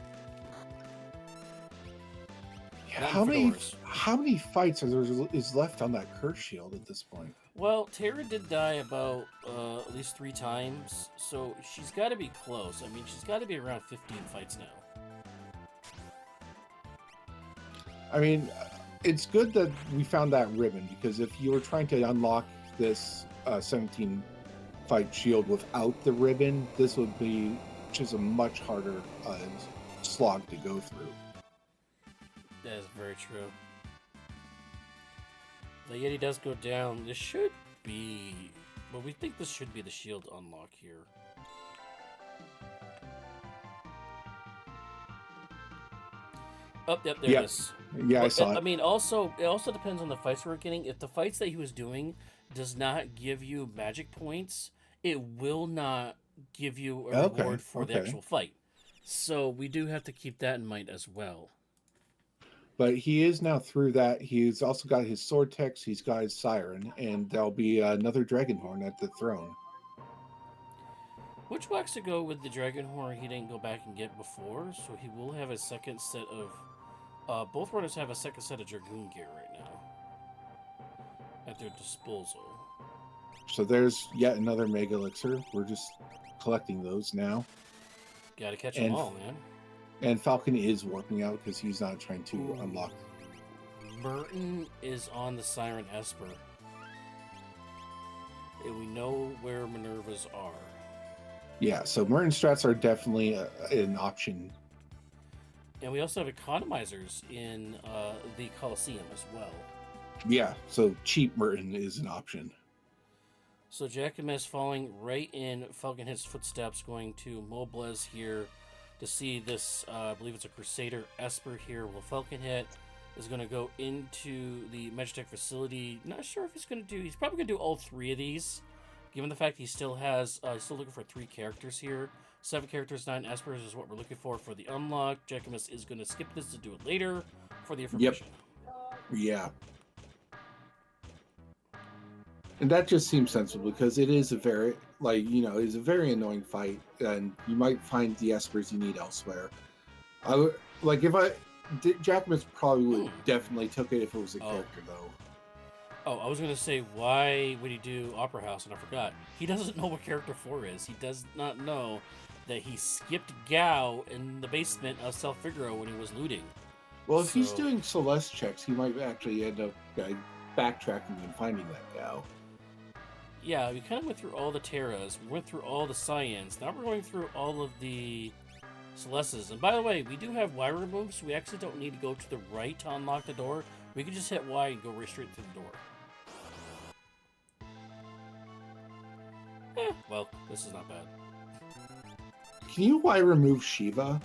[SPEAKER 2] Yeah, how many fights is left on that curse shield at this point?
[SPEAKER 1] Well, Terra did die about at least 3 times, so she's got to be close. I mean, she's got to be around 15 fights now.
[SPEAKER 2] I mean, it's good that we found that ribbon, because if you were trying to unlock this 17 fight shield without the ribbon, this would be just a much harder slog to go through.
[SPEAKER 1] That is very true. The Yeti does go down. This should be... Well, we think this should be the shield unlock here. Oh, yep, there it is.
[SPEAKER 2] Yeah, I saw it.
[SPEAKER 1] I mean, also, it also depends on the fights we're getting. If the fights that he was doing does not give you magic points, it will not give you a reward for the actual fight. So we do have to keep that in mind as well.
[SPEAKER 2] But he is now through that. He's also got his sword text. He's got his siren, and there'll be another dragon horn at the throne.
[SPEAKER 1] Which wax to go with the dragon horn he didn't go back and get before, so he will have a second set of... both runners have a second set of Dragoon gear right now at their disposal.
[SPEAKER 2] So there's yet another Mega Elixir. We're just collecting those now.
[SPEAKER 1] Gotta catch them all, man.
[SPEAKER 2] And Falcon is warping out because he's not trying to unlock.
[SPEAKER 1] Merton is on the Siren Esper. And we know where Minervas are.
[SPEAKER 2] Yeah, so Merton strats are definitely an option.
[SPEAKER 1] And we also have economizers in the Coliseum as well.
[SPEAKER 2] Yeah, so cheap Merton is an option.
[SPEAKER 1] So Jackimus falling right in Falcon Hit's footsteps, going to mobilize here to see this, I believe it's a Crusader Esper here. Well, Falcon Hit is going to go into the Magitech facility. Not sure if he's going to do... He's probably going to do all 3 of these, given the fact he still has... he's still looking for 3 characters here. 7 characters, 9 espers is what we're looking for the unlock. Jackimus is going to skip this to do it later for the information.
[SPEAKER 2] Yep. Yeah. And that just seems sensible, because it is a very, it's a very annoying fight, and you might find the espers you need elsewhere. Jackimus probably would definitely took it if it was a character, though.
[SPEAKER 1] Oh, I was going to say, why would he do Opera House? And I forgot. He doesn't know what character 4 is. He does not know that he skipped Gao in the basement of South Figaro when he was looting.
[SPEAKER 2] Well, if he's doing Celeste checks, he might actually end up backtracking and finding that Gao.
[SPEAKER 1] Yeah, we kind of went through all the Terras, we went through all the Cyans, now we're going through all of the Celestes. And by the way, we do have Y remove, so we actually don't need to go to the right to unlock the door. We can just hit Y and go right straight through the door. Well, this is not bad.
[SPEAKER 2] Can you Y remove Shiva?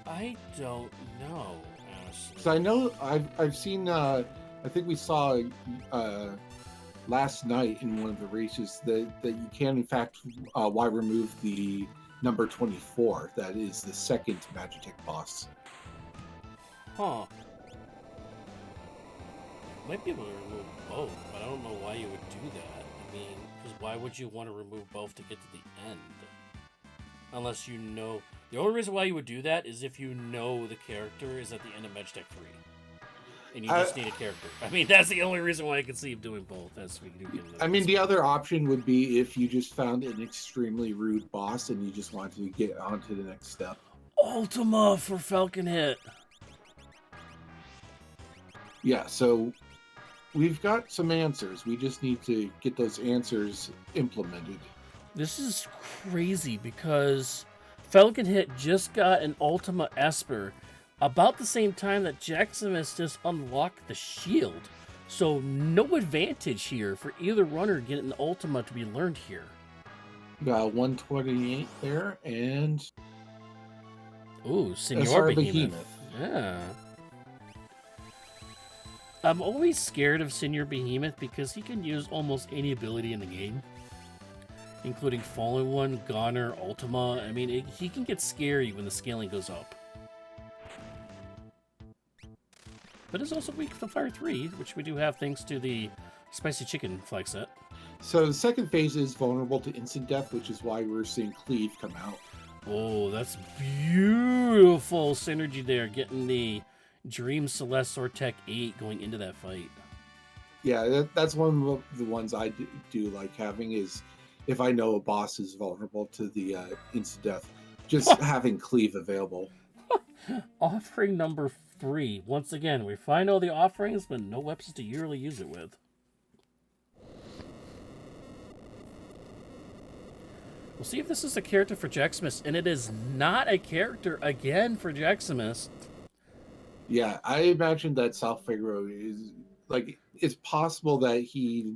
[SPEAKER 1] I don't know, honestly.
[SPEAKER 2] Because I know I've seen, I think we saw last night in one of the races that you can in fact Y remove the number 24. That is the second Magitech boss.
[SPEAKER 1] Huh. Might be able to remove both, but I don't know why you would do that. I mean, because why would you want to remove both to get to the end? Unless you know... The only reason why you would do that is if you know the character is at the end of Magitech 3. And you just need a character. I mean, that's the only reason why I can see him doing both. As we do get
[SPEAKER 2] the other option would be if you just found an extremely rude boss and you just wanted to get on to the next step.
[SPEAKER 1] Ultima for Falcon Hit.
[SPEAKER 2] Yeah, so we've got some answers. We just need to get those answers implemented.
[SPEAKER 1] This is crazy because Falcon Hit just got an Ultima Esper about the same time that Jackimus just unlocked the shield. So no advantage here for either runner getting the Ultima to be learned here.
[SPEAKER 2] Got 128 there, and...
[SPEAKER 1] Ooh, Senor Behemoth. Yeah. I'm always scared of Senor Behemoth because he can use almost any ability in the game. including Fallen One, Goner, Ultima. I mean, he can get scary when the scaling goes up. But it's also weak to Fire 3, which we do have thanks to the Spicy Chicken flag set.
[SPEAKER 2] So the second phase is vulnerable to instant death, which is why we're seeing Cleave come out.
[SPEAKER 1] Oh, that's beautiful synergy there, getting the Dream Celeste Sortec 8 going into that fight.
[SPEAKER 2] Yeah, that's one of the ones I do like having is if I know a boss is vulnerable to the instant death, just having Cleave available.
[SPEAKER 1] Offering number 3. Once again, we find all the offerings, but no weapons to yearly use it with. We'll see if this is a character for Jackimus, and it is not a character again for Jackimus.
[SPEAKER 2] Yeah, I imagine that South Figaro is like it's possible that he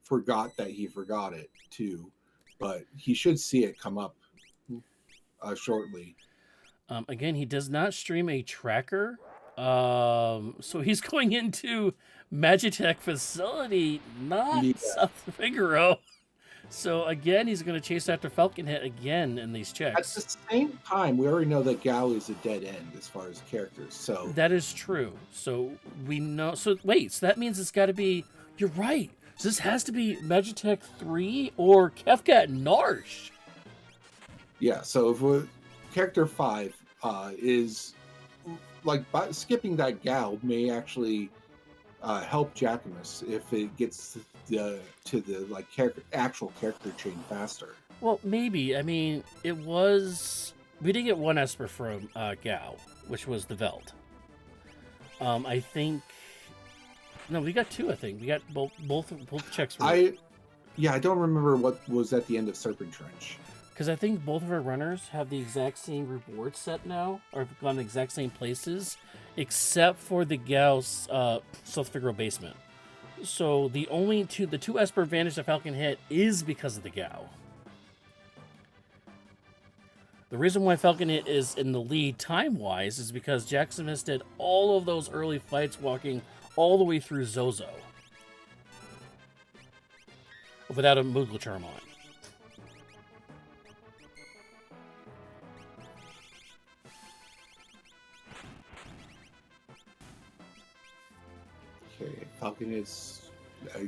[SPEAKER 2] forgot it too, but he should see it come up shortly.
[SPEAKER 1] Again, he does not stream a tracker, so he's going into Magitech facility, not South Figaro. So again, he's going to chase after Falcon Hit again in these checks.
[SPEAKER 2] At the same time, we already know that Gao is a dead end as far as characters. So
[SPEAKER 1] that is true. So we know. So wait, so that means it's got to be. You're right. So this has to be Magitech 3 or Kefka at Narsh.
[SPEAKER 2] Yeah. So if we're, character 5 is like skipping that Gao may actually help Jackimus if it gets to the like actual character chain faster.
[SPEAKER 1] Well, maybe. I mean, it was we did get one Esper from Gao, which was the Veld. I think no, we got 2. I think we got both checks.
[SPEAKER 2] I don't remember what was at the end of Serpent Trench.
[SPEAKER 1] Because I think both of our runners have the exact same reward set now, or have gone the exact same places, except for the Gao's South Figaro basement. So the two Esper advantage that Falcon hit is because of the Gao. The reason why Falcon hit is in the lead time-wise is because Jackimus did all of those early fights walking all the way through Zozo without a Moogle Charm on.
[SPEAKER 2] Okay, Falcon is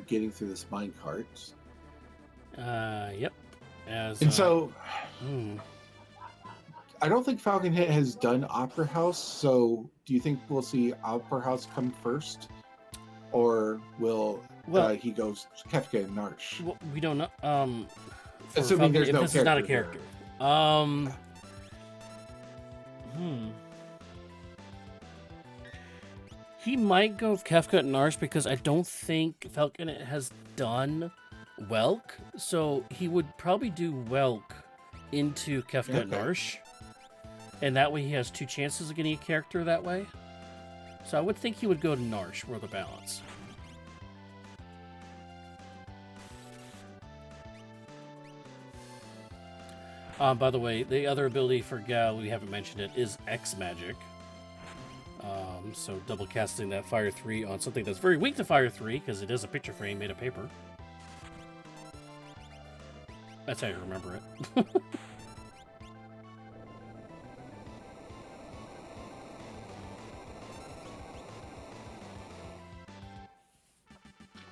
[SPEAKER 2] getting through this mine cart.
[SPEAKER 1] Yep.
[SPEAKER 2] I don't think Falcon Hit has done Opera House, so do you think we'll see Opera House come first? Or will he goes Kefka and Narsh?
[SPEAKER 1] Well, we don't know.
[SPEAKER 2] Assuming there's no
[SPEAKER 1] this is not a character. He might go with Kefka and Narsh because I don't think Falcon has done Welk, so he would probably do Welk into Kefka and Narsh, and that way he has 2 chances of getting a character that way. So I would think he would go to Narsh for the balance. By the way, the other ability for Gao, we haven't mentioned it, is X Magic. So double casting that Fire 3 on something that's very weak to Fire 3, because it is a picture frame made of paper. That's how you remember it.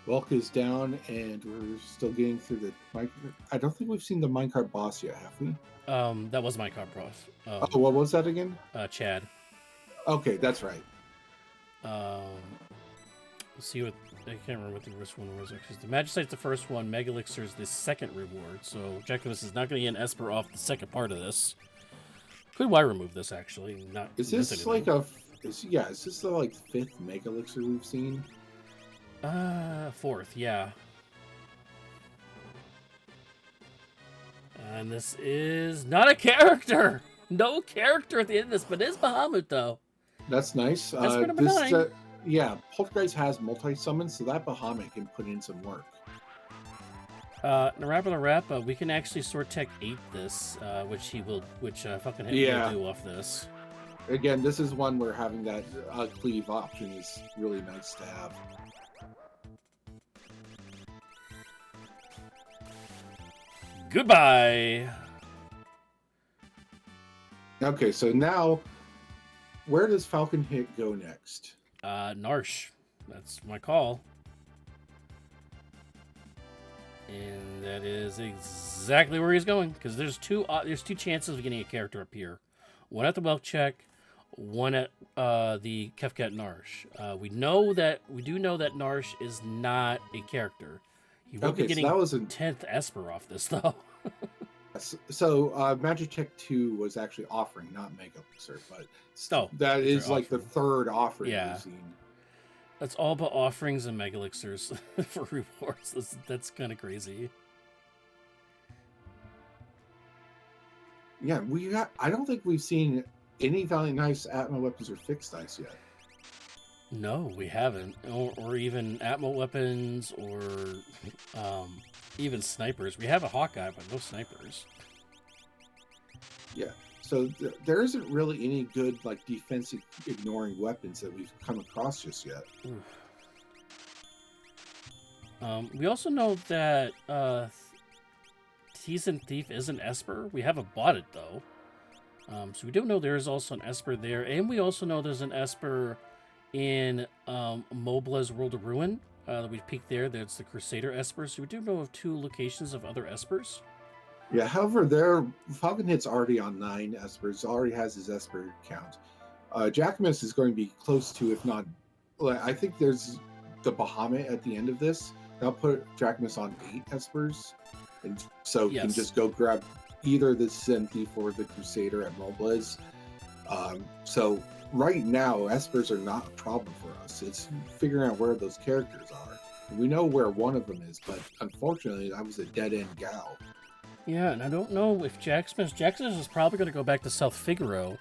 [SPEAKER 2] Welk is down, and we're still getting through the minecart. I don't think we've seen the minecart boss yet, have we?
[SPEAKER 1] That was minecart boss.
[SPEAKER 2] What was that again?
[SPEAKER 1] Chad.
[SPEAKER 2] Okay, that's right.
[SPEAKER 1] Let's see what I can't remember what the first one was. Actually, the Magicite's the first one. Mega Elixir is the second reward. So Jackimus is not going to get an Esper off the second part of this. Could Y remove this actually? Not.
[SPEAKER 2] Is this like a? Is this the like 5th Mega Elixir we've seen?
[SPEAKER 1] 4th, yeah. And this is not a character. No character at the end of this, but it is Bahamut though.
[SPEAKER 2] That's nice.
[SPEAKER 1] That's number 9.
[SPEAKER 2] Poltergeist has multi-summons, so that Bahamut can put in some work.
[SPEAKER 1] Narappa, we can actually sort tech 8 this, which Falcon Hit will do off this.
[SPEAKER 2] Again, this is one where having that cleave option is really nice to have.
[SPEAKER 1] Goodbye.
[SPEAKER 2] Okay, so now, where does Falcon hit go next?
[SPEAKER 1] Narsh. That's my call. And that is exactly where he's going, because there's two chances of getting a character up here. One at the wealth check, one at the Kefka at Narsh. We do know that Narsh is not a character. He will be getting
[SPEAKER 2] so that was
[SPEAKER 1] 10th Esper off this, though.
[SPEAKER 2] So Magitech 2 was actually offering, not Megapixar, but that is like the third offering we've seen.
[SPEAKER 1] That's all about offerings and megalixirs for rewards. That's kind of crazy.
[SPEAKER 2] Yeah, I don't think we've seen any Valiant Knights, Atma weapons, or fixed dice yet.
[SPEAKER 1] No, we haven't. Or even Atma weapons, or even snipers. We have a Hawkeye, but no snipers.
[SPEAKER 2] Yeah, so there isn't really any good like defensive ignoring weapons that we've come across just yet.
[SPEAKER 1] We also know that Seasoned Thief is an Esper. We haven't bought it though. So we do know there is also an Esper there, and we also know there's an Esper in Mobla's World of Ruin that we've peeked there. That's the Crusader Esper. So we do know of 2 locations of other Espers.
[SPEAKER 2] Yeah, however, Falcon Hit's already on 9 Espers, already has his Esper count. Jackimus is going to be close to, if not, I think there's the Bahamut at the end of this. That'll put Jackimus on 8 Espers, and so he can just go grab either the Seasoned Thief or the Crusader at Mobla's. So right now, Espers are not a problem for us. It's figuring out where those characters are. We know where one of them is, but unfortunately, that was a dead-end gal.
[SPEAKER 1] Yeah, and I don't know if Jackimus is probably going to go back to South Figaro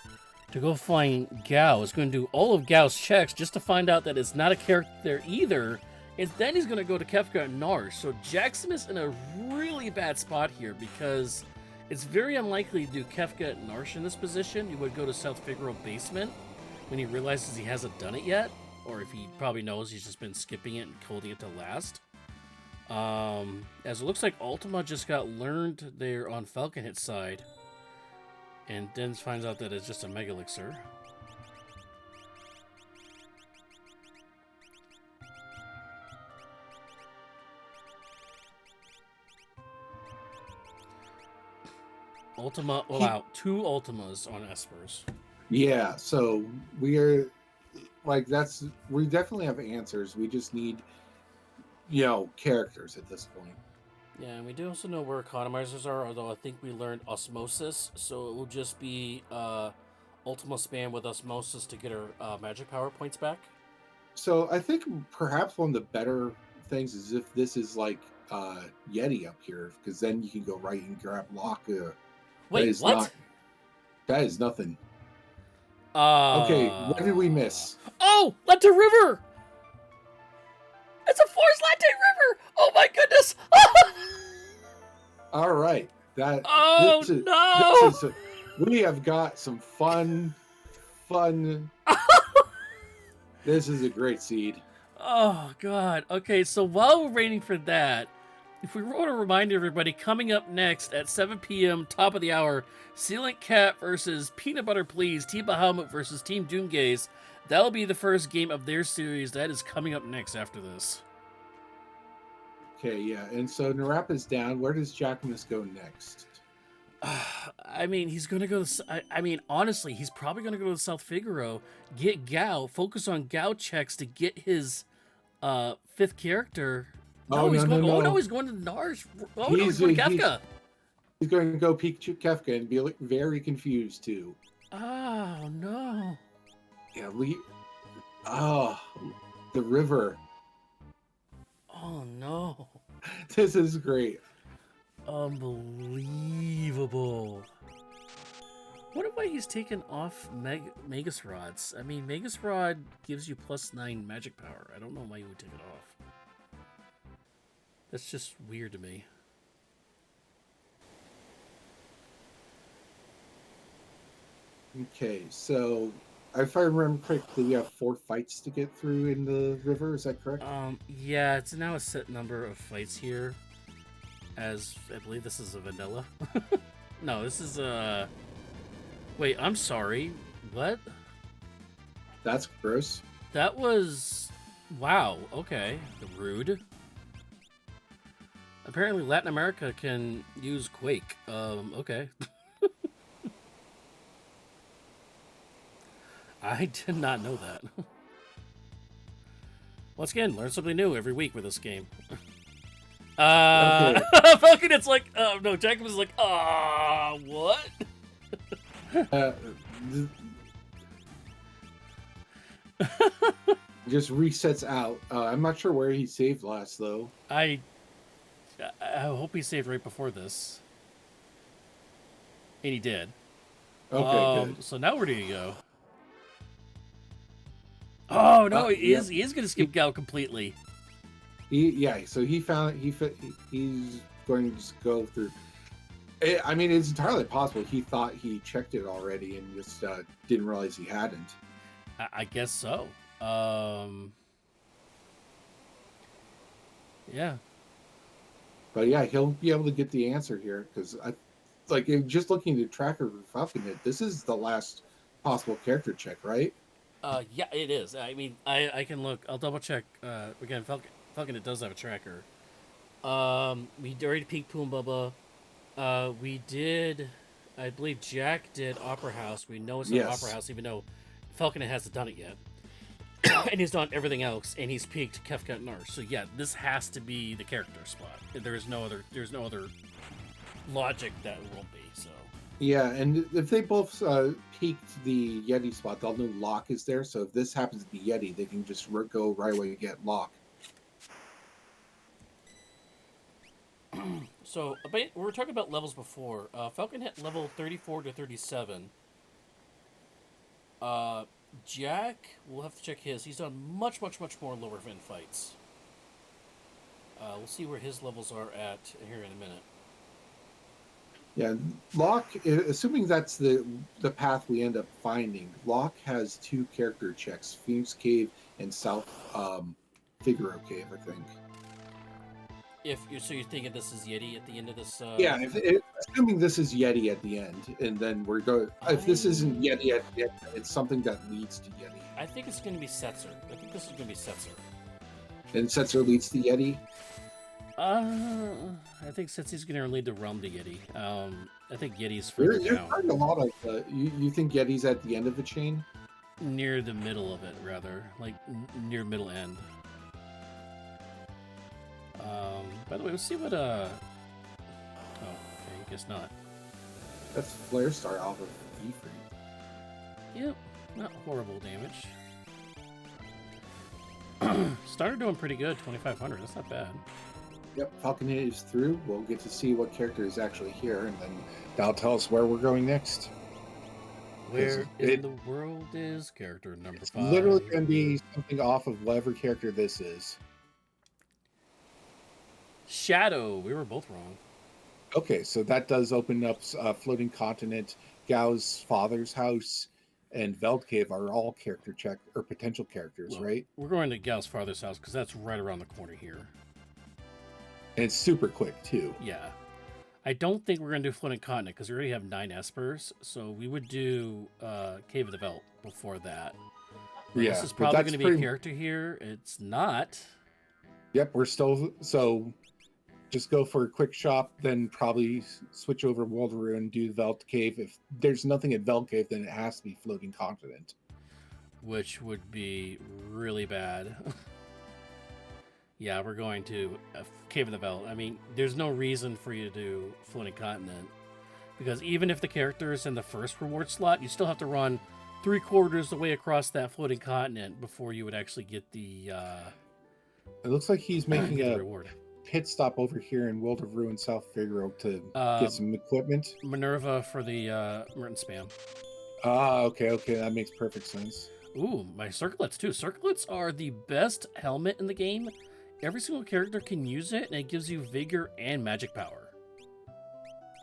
[SPEAKER 1] to go find Gao. He's going to do all of Gao's checks just to find out that it's not a character there either. And then he's going to go to Kefka and Narsh. So Jackimus in a really bad spot here, because it's very unlikely to do Kefka and Narsh in this position. He would go to South Figaro basement when he realizes he hasn't done it yet. Or if he probably knows he's just been skipping it and holding it to last. As it looks like Ultima just got learned there on Falcon Hit's side. And then finds out that it's just a Mega Elixir. Ultima, wow, 2 Ultimas on Espers.
[SPEAKER 2] Yeah, so we are, like, we definitely have answers. We just need, characters at this point.
[SPEAKER 1] Yeah, and we do also know where economizers are, although I think we learned Osmosis, so it will just be Ultima spam with Osmosis to get our magic power points back.
[SPEAKER 2] So I think perhaps one of the better things is if this is like Yeti up here, because then you can go right and grab Lock.
[SPEAKER 1] Wait, what?
[SPEAKER 2] That is nothing. Okay, what did we miss?
[SPEAKER 1] Oh, Lente River! It's a Forest Lente River! Oh my goodness!
[SPEAKER 2] All right. We have got some fun. This is a great seed.
[SPEAKER 1] Oh, God. Okay, so while we're waiting for that, if we want to remind everybody, coming up next at 7 p.m., top of the hour, Sealant Cat versus Peanut Butter Please, Team Bahamut versus Team Doomgaze. That'll be the first game of their series. That is coming up next after this.
[SPEAKER 2] Okay, yeah. And so Narapa's down. Where does Jackimus go next?
[SPEAKER 1] I mean, he's going to go to... honestly, he's probably going to go to South Figaro, get Gao, focus on Gao checks to get his 5th character... he's going to Narsh. He's going to Kefka.
[SPEAKER 2] He's going to go peek Kefka and be very confused too.
[SPEAKER 1] Oh no!
[SPEAKER 2] Yeah, the river.
[SPEAKER 1] Oh no!
[SPEAKER 2] This is great.
[SPEAKER 1] Unbelievable. Wonder why he's taken off Magus Rods. I mean, Magus Rod gives you +9 magic power. I don't know why you would take it off. That's just weird to me.
[SPEAKER 2] Okay, so if I remember correctly, we have 4 fights to get through in the river. Is that correct?
[SPEAKER 1] Yeah, it's now a set number of fights here. as I believe this is a vanilla. No, this is a. Wait, I'm sorry. What?
[SPEAKER 2] That's gross.
[SPEAKER 1] That was. Wow. Okay. Rude. Apparently, Latin America can use Quake. Okay. I did not know that. Once again, learn something new every week with this game.
[SPEAKER 2] Okay.
[SPEAKER 1] Falcon, it's like, no, Jackimus is like, what?
[SPEAKER 2] Just resets out. I'm not sure where he saved last though.
[SPEAKER 1] I hope he saved right before this. And he did.
[SPEAKER 2] Okay, good.
[SPEAKER 1] So now where do you go? Oh no, he
[SPEAKER 2] Yep.
[SPEAKER 1] is gonna skip Gal completely.
[SPEAKER 2] So he's going to just go through. I mean, it's entirely possible he thought he checked it already and just didn't realize he hadn't.
[SPEAKER 1] I guess so. Yeah.
[SPEAKER 2] But yeah, he'll be able to get the answer here because just looking at the tracker for Falcon, this is the last possible character check, right?
[SPEAKER 1] Yeah, it is. I mean, I can look. I'll double check. Again, Falcon, it does have a tracker. We already peaked Poom Bubba. We did, I believe Jack did Opera House. We know it's not
[SPEAKER 2] Yes.
[SPEAKER 1] Opera House, even though Falcon hasn't done it yet. And he's done everything else, and he's peaked Kefka and Nurse. So yeah, this has to be the character spot. There's no other logic that it won't be. So
[SPEAKER 2] Yeah, and if they both peaked the Yeti spot, they'll know Locke is there. So if this happens to be Yeti, they can just go right away and get Locke.
[SPEAKER 1] So we were talking about levels before. Falcon hit level 34 to 37. Jack, we'll have to check his. He's done much more lower fin fights. We'll see where his levels are at here in a minute.
[SPEAKER 2] Yeah, Locke, assuming that's the path we end up finding, Locke has 2 character checks, Phoenix Cave and South Figaro Cave, I think.
[SPEAKER 1] So you're thinking this is Yeti at the end of this?
[SPEAKER 2] Yeah, assuming this is Yeti at the end, and then we're going. If this isn't Yeti at the end, it's something that leads to Yeti.
[SPEAKER 1] I think it's going to be Setzer. I think this is going to be Setzer.
[SPEAKER 2] And Setzer leads to Yeti.
[SPEAKER 1] I think Setsy's going to lead the realm to Yeti. I think Yeti's
[SPEAKER 2] You're
[SPEAKER 1] further down.
[SPEAKER 2] finding a lot of. You think Yeti's at the end of the chain?
[SPEAKER 1] Near the middle of it, rather, like near middle end. By the way, let's see what. Oh, okay, I guess not.
[SPEAKER 2] That's Flare Star off of E-Free.
[SPEAKER 1] Yep, not horrible damage. Started doing pretty good, 2,500. That's not bad.
[SPEAKER 2] Yep, Falcon is through. We'll get to see what character is actually here, and then that'll tell us where we're going next.
[SPEAKER 1] Where in the world is character number 5?
[SPEAKER 2] Literally going to be something off of whatever character this is.
[SPEAKER 1] Shadow. We were both wrong.
[SPEAKER 2] Okay, so that does open up Floating Continent, Gao's father's house, and Veld Cave are all character check or potential characters,
[SPEAKER 1] Well,
[SPEAKER 2] right?
[SPEAKER 1] We're going to Gal's father's house because that's right around the corner here.
[SPEAKER 2] And it's super quick too.
[SPEAKER 1] Yeah. I don't think we're going to do Floating Continent because we already have 9 espers, so we would do Cave of the Veld before that. But
[SPEAKER 2] Yeah,
[SPEAKER 1] this is
[SPEAKER 2] but
[SPEAKER 1] probably
[SPEAKER 2] that's
[SPEAKER 1] going to be
[SPEAKER 2] pretty-
[SPEAKER 1] a character here. It's not.
[SPEAKER 2] Yep, we're still so. Just go for a quick shop, then probably switch over World of Ruin, do Veld Cave. If there's nothing at Veld Cave, then it has to be Floating Continent.
[SPEAKER 1] Which would be really bad. Yeah, we're going to Cave of the Veld. I mean, there's no reason for you to do Floating Continent. Because even if the character is in the first reward slot, you still have to run 3/4 the way across that Floating Continent before you would actually get the
[SPEAKER 2] It looks like he's making
[SPEAKER 1] get the
[SPEAKER 2] a
[SPEAKER 1] reward.
[SPEAKER 2] pit stop over here in World of Ruin, South Figaro to get some equipment.
[SPEAKER 1] Minerva for the Merton spam.
[SPEAKER 2] Ah, okay, that makes perfect sense.
[SPEAKER 1] Ooh, my circlets too. Circlets are the best helmet in the game. Every single character can use it, and it gives you vigor and magic power.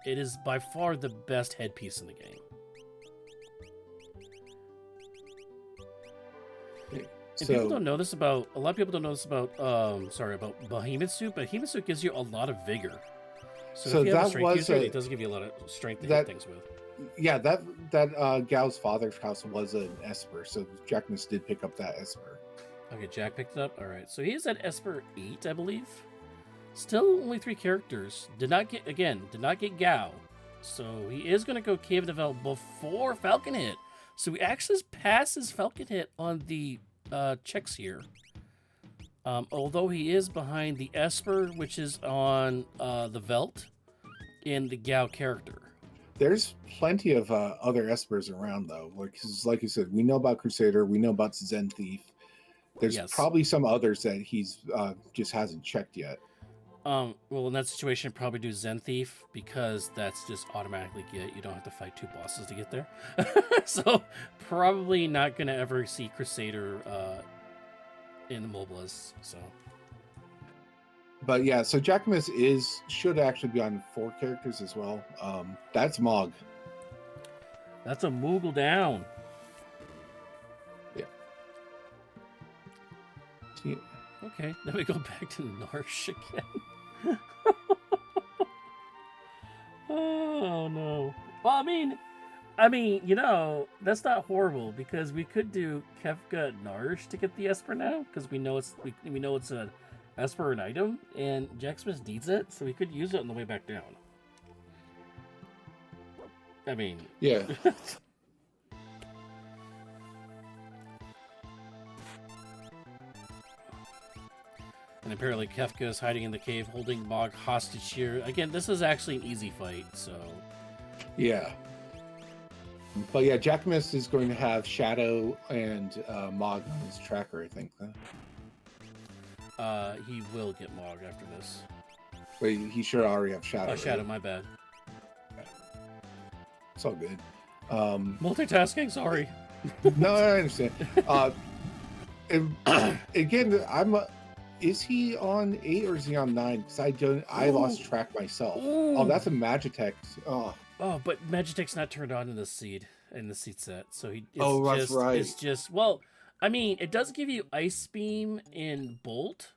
[SPEAKER 1] It is by far the best headpiece in the game. And people don't know this about, a lot of people don't know this about, about Behemoth Suit. Behemoth Suit gives you a lot of vigor. So
[SPEAKER 2] So
[SPEAKER 1] if you have a
[SPEAKER 2] that
[SPEAKER 1] strength
[SPEAKER 2] was
[SPEAKER 1] user, it does give you a lot of strength to hit
[SPEAKER 2] that
[SPEAKER 1] things with.
[SPEAKER 2] yeah, that gal's father's house was an esper, so Jackimus did pick up that esper.
[SPEAKER 1] Okay, Jack picked it up. All right, so he is at Esper 8, I believe. Still only 3 characters. Did not get Gao. So he is going to go Cave Develop before Falcon hit. So he actually passes Falcon hit on the checks here. Although he is behind the Esper, which is on the Velt, and the Gao character.
[SPEAKER 2] There's plenty of other espers around, though. Like you said, we know about Crusader, we know about Zen Thief. There's probably some others that he's just hasn't checked yet.
[SPEAKER 1] Well, in that situation, probably do Zen Thief because that's just automatically get. You don't have to fight 2 bosses to get there. So probably not gonna ever see Crusader in the Mobiles. So,
[SPEAKER 2] but yeah, so Jackimus should actually be on 4 characters as well. That's Mog.
[SPEAKER 1] That's a Moogle down.
[SPEAKER 2] Yeah.
[SPEAKER 1] Okay, then we go back to Narsh again. Oh no. Well, I mean, that's not horrible because we could do Kefka Narsh to get the Esper now because we know it's an Esper an item and Jackimus needs it, so we could use it on the way back down. I mean,
[SPEAKER 2] yeah.
[SPEAKER 1] And apparently Kefka is hiding in the cave holding Mog hostage here. Again, this is actually an easy fight, so...
[SPEAKER 2] Yeah. But yeah, Jackimus is going to have Shadow and Mog on his tracker, I think.
[SPEAKER 1] He will get Mog after this.
[SPEAKER 2] Wait, he should already have Shadow.
[SPEAKER 1] Oh, Shadow,
[SPEAKER 2] right?
[SPEAKER 1] my bad.
[SPEAKER 2] It's all good.
[SPEAKER 1] Multitasking, sorry.
[SPEAKER 2] No, I understand. Again, is he on 8 or is he on 9? Because I lost track myself.
[SPEAKER 1] Ooh.
[SPEAKER 2] Oh, that's a Magitech.
[SPEAKER 1] Oh, but Magitech's not turned on in the seed set, so
[SPEAKER 2] that's right.
[SPEAKER 1] It's just it does give you Ice Beam and Bolt,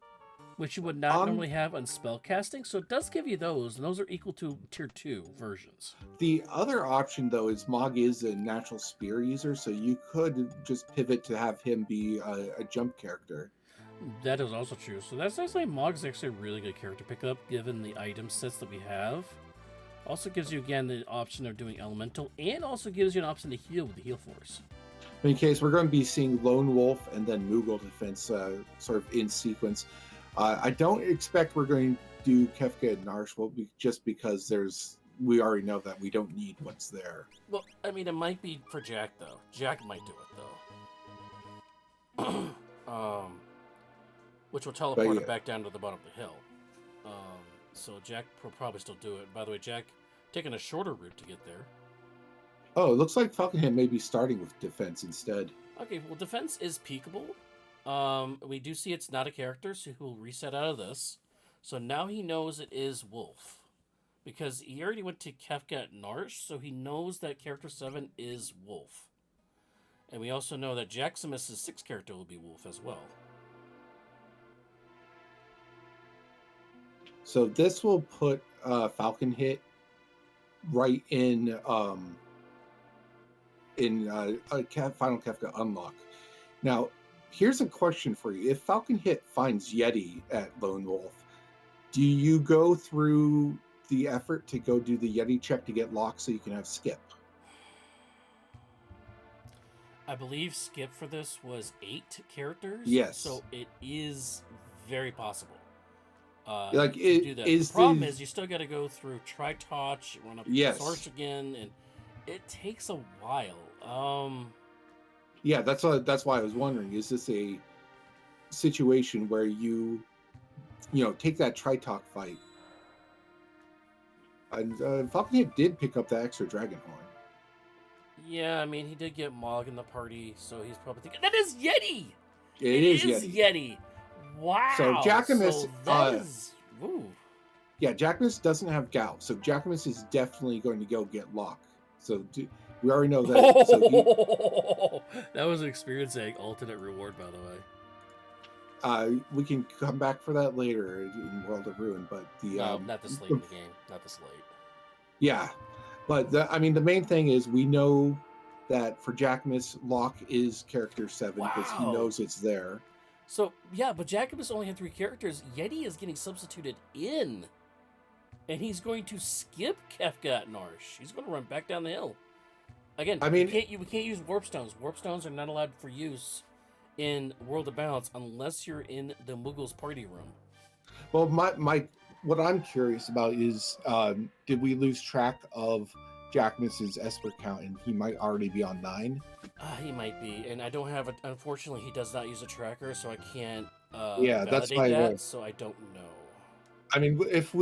[SPEAKER 1] which you would not normally have on spellcasting. So it does give you those, and those are equal to tier 2 versions.
[SPEAKER 2] The other option though is Mog is a natural spear user, so you could just pivot to have him be a jump character.
[SPEAKER 1] That is also true. So that's actually Mog's actually a really good character pickup given the item sets that we have. Also gives you again the option of doing elemental, and also gives you an option to heal with the heal force.
[SPEAKER 2] In case we're going to be seeing Lone Wolf and then Moogle defense sort of in sequence. I don't expect we're going to do Kefka and Narsh just because we already know that we don't need what's there.
[SPEAKER 1] Well, it might be for Jack though. Jack might do it though. Which will teleport it back down to the bottom of the hill. So Jack will probably still do it. By the way, Jack taking a shorter route to get there.
[SPEAKER 2] Oh, it looks like Falcon may be starting with defense instead.
[SPEAKER 1] Okay, well, defense is peakable. We do see it's not a character, so he will reset out of this. So now he knows it is Wolf. Because he already went to Kefka at Narsh, so he knows that character 7 is Wolf. And we also know that Jackimus' 6th character will be Wolf as well.
[SPEAKER 2] So this will put Falcon hit right in Final Kefka unlock. Now, here's a question for you: if Falcon hit finds Yeti at Lone Wolf, do you go through the effort to go do the Yeti check to get locked so you can have skip?
[SPEAKER 1] I believe skip for this was 8 characters.
[SPEAKER 2] Yes.
[SPEAKER 1] So it is very possible.
[SPEAKER 2] Do that.
[SPEAKER 1] The problem is you still got to go through Tri-Touch, run up
[SPEAKER 2] yes.
[SPEAKER 1] the Source again, and it takes a while.
[SPEAKER 2] Yeah, that's why I was wondering: is this a situation where you take that Tri-Talk fight? And Falcon did pick up that extra Dragon Horn.
[SPEAKER 1] Yeah, he did get Mog in the party, so he's probably thinking that is Yeti.
[SPEAKER 2] It is Yeti.
[SPEAKER 1] Wow.
[SPEAKER 2] So Jackimus,
[SPEAKER 1] ooh.
[SPEAKER 2] Yeah, Jackimus doesn't have Gao, so Jackimus is definitely going to go get Locke. So we already know that.
[SPEAKER 1] That was an experience egg alternate reward, by the way.
[SPEAKER 2] We can come back for that later in World of Ruin, but
[SPEAKER 1] No, not this late in the game. Not this late.
[SPEAKER 2] yeah, but I mean, the main thing is we know that for Jackimus, Locke is character 7 because he
[SPEAKER 1] Wow.
[SPEAKER 2] knows it's there.
[SPEAKER 1] So, yeah, but Jackimus only had 3 characters. Yeti is getting substituted in. And he's going to skip Kefka at Narsh. He's going to run back down the hill. Again,
[SPEAKER 2] I mean,
[SPEAKER 1] we can't use warp stones. Warp stones are not allowed for use in World of Balance unless you're in the Muggle's party room.
[SPEAKER 2] well, my what I'm curious about is, did we lose track of Jackimus's Esper count, and he might already be on 9?
[SPEAKER 1] He might be, and I don't have a. Unfortunately, he does not use a tracker, so I can't.
[SPEAKER 2] Yeah, that's why.
[SPEAKER 1] that, so I don't know.
[SPEAKER 2] I mean, if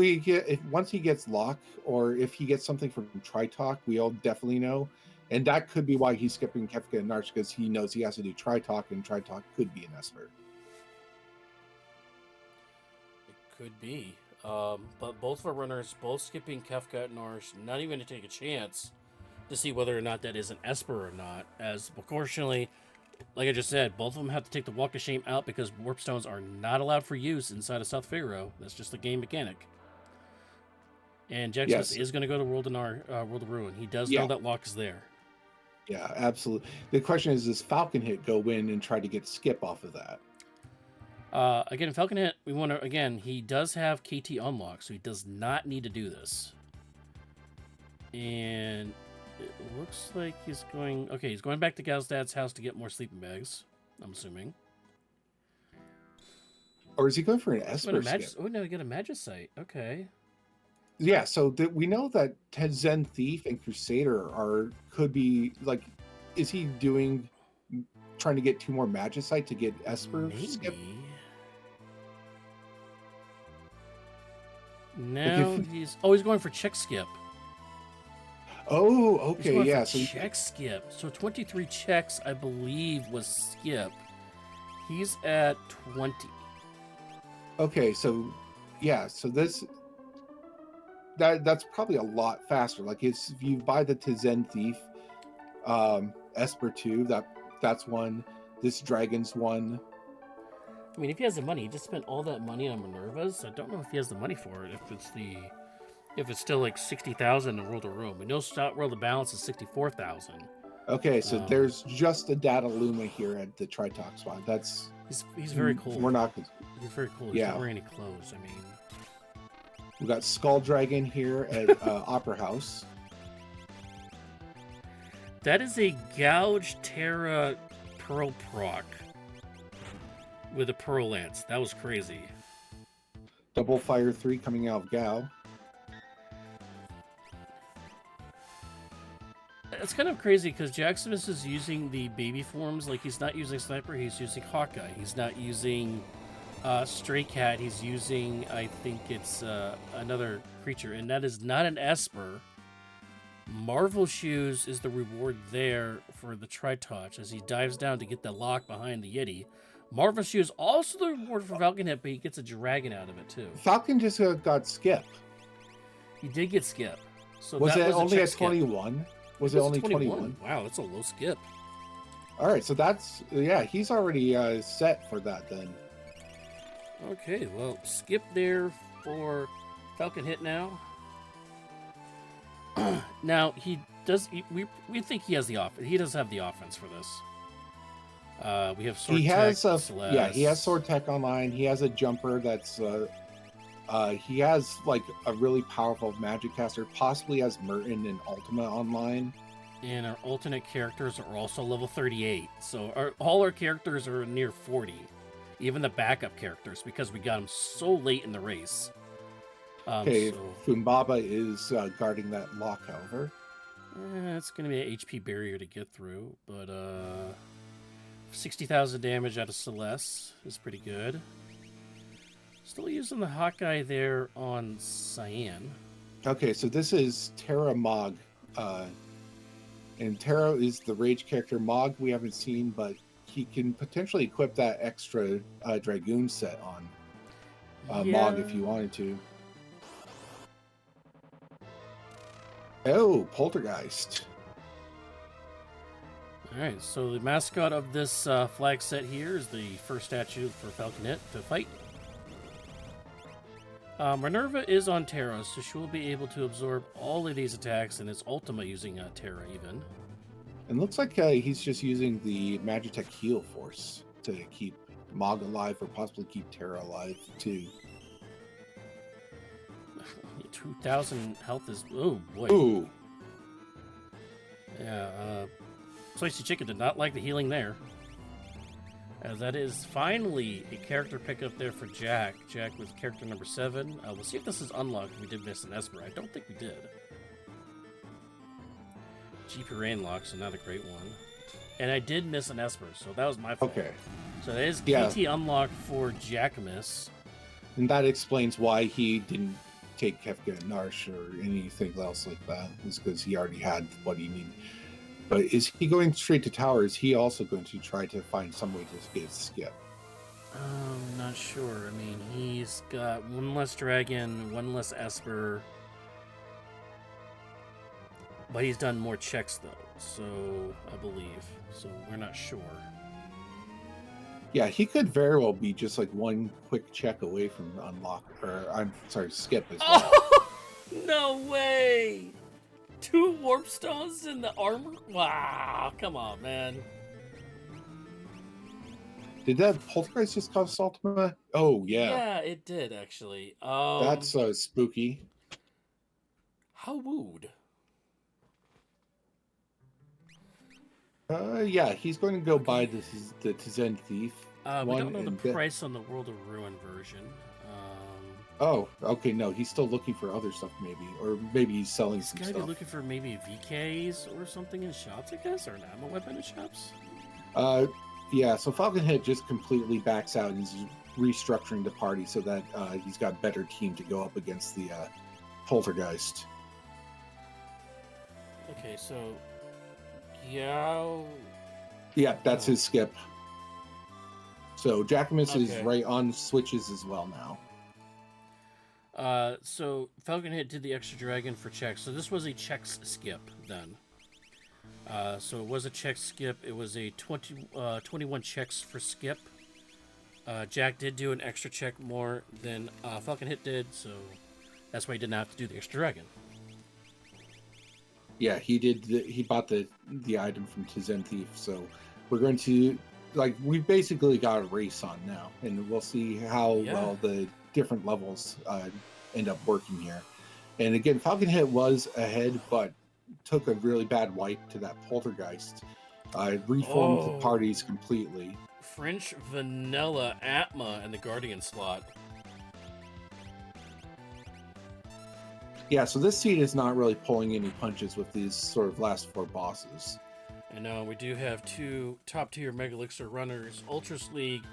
[SPEAKER 2] once he gets Locke, or if he gets something from Tritalk, we'll definitely know. And that could be why he's skipping Kefka and Narch, because he knows he has to do Tritalk, and Tritalk could be an Esper.
[SPEAKER 1] It could be. But both of our runners, both skipping Kefka and Narsh, not even to take a chance to see whether or not that is an Esper or not. As, proportionally, like I just said, both of them have to take the Walk of Shame out because Warp Stones are not allowed for use inside of South Figaro. That's just a game mechanic. And Jackimus is going to go to World of Ruin. He does know that Locke is there.
[SPEAKER 2] Yeah, absolutely. The question is, does Falcon Hit go in and try to get Skip off of that?
[SPEAKER 1] Again, Falcon Hit, we want to, again, he does have KT unlocked, so he does not need to do this. And it looks like he's going, okay, he's going back to Gal's dad's house to get more sleeping bags, I'm assuming.
[SPEAKER 2] Or is he going for an Esper skip?
[SPEAKER 1] Oh, no, he got a Magicite. Okay.
[SPEAKER 2] Yeah, so we know that Zen Thief and Crusader could be, like, is he trying to get 2 more Magicite to get Esper skip?
[SPEAKER 1] No, he's going for check skip.
[SPEAKER 2] Oh, okay, yeah.
[SPEAKER 1] So check skip. So 23 checks, I believe, was skip. He's at 20.
[SPEAKER 2] Okay, so yeah, so that's probably a lot faster. Like, if you buy the Zen Thief, Esper 2, that's one. This Dragon's one.
[SPEAKER 1] I mean, if he has the money, he just spent all that money on Minervas. I don't know if he has the money for it. If it's still like 60,000 in World of Ruin. We know World of Balance is 64,000.
[SPEAKER 2] Okay, so there's just a Data Luma here at the Tritalk spot.
[SPEAKER 1] He's very cool. He's very cool. He's not wearing any clothes. I mean,
[SPEAKER 2] we got Skull Dragon here at Opera House.
[SPEAKER 1] That is a Gouge Terra Pearl proc with a Pearl Lance. That was crazy.
[SPEAKER 2] Double Fire 3 coming out of Gao.
[SPEAKER 1] It's kind of crazy because Jackimus is using the baby forms. Like, he's not using Sniper, he's using Hawkeye. He's not using Stray Cat. He's using, I think it's another creature, and that is not an Esper. Marvel Shoes is the reward there for the Tritouch as he dives down to get the lock behind the Yeti. Marvel Shoes also the reward for Falcon Hit, but he gets a dragon out of it too.
[SPEAKER 2] Falcon just got Skip.
[SPEAKER 1] He did get Skip. So
[SPEAKER 2] was it only at 21? Was it only 21?
[SPEAKER 1] Wow, that's a low skip.
[SPEAKER 2] All right, so he's already set for that then.
[SPEAKER 1] Okay, well, skip there for Falcon Hit now. Now we think he has the offense. He does have the offense for this. We have Sword Tech.
[SPEAKER 2] He has Sword Tech online. He has a jumper that's he has like a really powerful magic caster, possibly has Merton and Ultima online. And
[SPEAKER 1] our alternate characters are also level 38. So all our characters are near 40. Even the backup characters, because we got them so late in the race.
[SPEAKER 2] Fumbaba is guarding that lock, however.
[SPEAKER 1] It's going to be an HP barrier to get through, but 60,000 damage out of Celeste is pretty good. Still using the Hawkeye there on Cyan.
[SPEAKER 2] Okay, so this is Terra Mog. And Terra is the rage character. Mog we haven't seen, but he can potentially equip that extra Dragoon set on Mog if you wanted to. Oh, Poltergeist.
[SPEAKER 1] Alright, so the mascot of this flag set here is the first statue for Falcon Hit to fight. Minerva is on Terra, so she will be able to absorb all of these attacks and its Ultima using Terra even.
[SPEAKER 2] And looks like he's just using the Magitech heal force to keep Mog alive or possibly keep Terra alive too.
[SPEAKER 1] 2,000 health is... Oh, boy.
[SPEAKER 2] Ooh.
[SPEAKER 1] Yeah, Spicy Chicken did not like the healing there. As that is finally a character pickup there for Jack. Jack was character number 7. We'll see if this is unlocked. We did miss an Esper. I don't think we did. GP Rain lock, so not a great one. And I did miss an Esper, so that was my fault.
[SPEAKER 2] Okay.
[SPEAKER 1] So that is KT unlocked for Jackimus.
[SPEAKER 2] And that explains why he didn't take Kefka and Narsh or anything else like that. Is because he already had what he needed. But is he going straight to tower? Is he also going to try to find some way to get skip?
[SPEAKER 1] I'm not sure. I mean, he's got one less dragon, one less Esper. But he's done more checks, though, so I believe. So we're not sure.
[SPEAKER 2] Yeah, he could very well be just like one quick check away from unlock, or I'm sorry, skip as well.
[SPEAKER 1] Oh, no way! 2 warp stones in the armor? Wow, come on, man.
[SPEAKER 2] Did that Poltergeist just cost Ultima? Oh, yeah.
[SPEAKER 1] Yeah, it did, actually.
[SPEAKER 2] That's spooky.
[SPEAKER 1] How wooed.
[SPEAKER 2] Yeah, he's going to go buy the Tizen Thief.
[SPEAKER 1] We don't know the price on the World of Ruin version.
[SPEAKER 2] Oh, okay, no, he's still looking for other stuff, maybe. Or maybe he's selling some
[SPEAKER 1] He's
[SPEAKER 2] stuff.
[SPEAKER 1] gotta be looking for maybe VKs or something in shops, I guess, or an ammo weapon in shops.
[SPEAKER 2] Yeah, so Falcon Head just completely backs out and is restructuring the party so that he's got better team to go up against the Poltergeist.
[SPEAKER 1] Okay, so Yao.
[SPEAKER 2] Yeah, that's his skip. So Jackimus is
[SPEAKER 1] Okay.
[SPEAKER 2] right on switches as well now.
[SPEAKER 1] So Falcon Hit did the extra dragon for checks. So this was a checks skip then. So it was a check skip. It was a 21 checks for skip. Jack did do an extra check more than Falcon Hit did, so that's why he didn't have to do the extra dragon.
[SPEAKER 2] Yeah, he did. He bought the item from Tizen Thief, so we're going to we've basically got a race on now, and we'll see how well the different levels end up working here. And again, Falcon Hit was ahead, but took a really bad wipe to that Poltergeist. Reformed the parties completely.
[SPEAKER 1] French Vanilla Atma in the Guardian slot.
[SPEAKER 2] Yeah, so this seed is not really pulling any punches with these sort of last 4 bosses.
[SPEAKER 1] And we do have 2 top-tier Mega Elixir runners, Ultras League,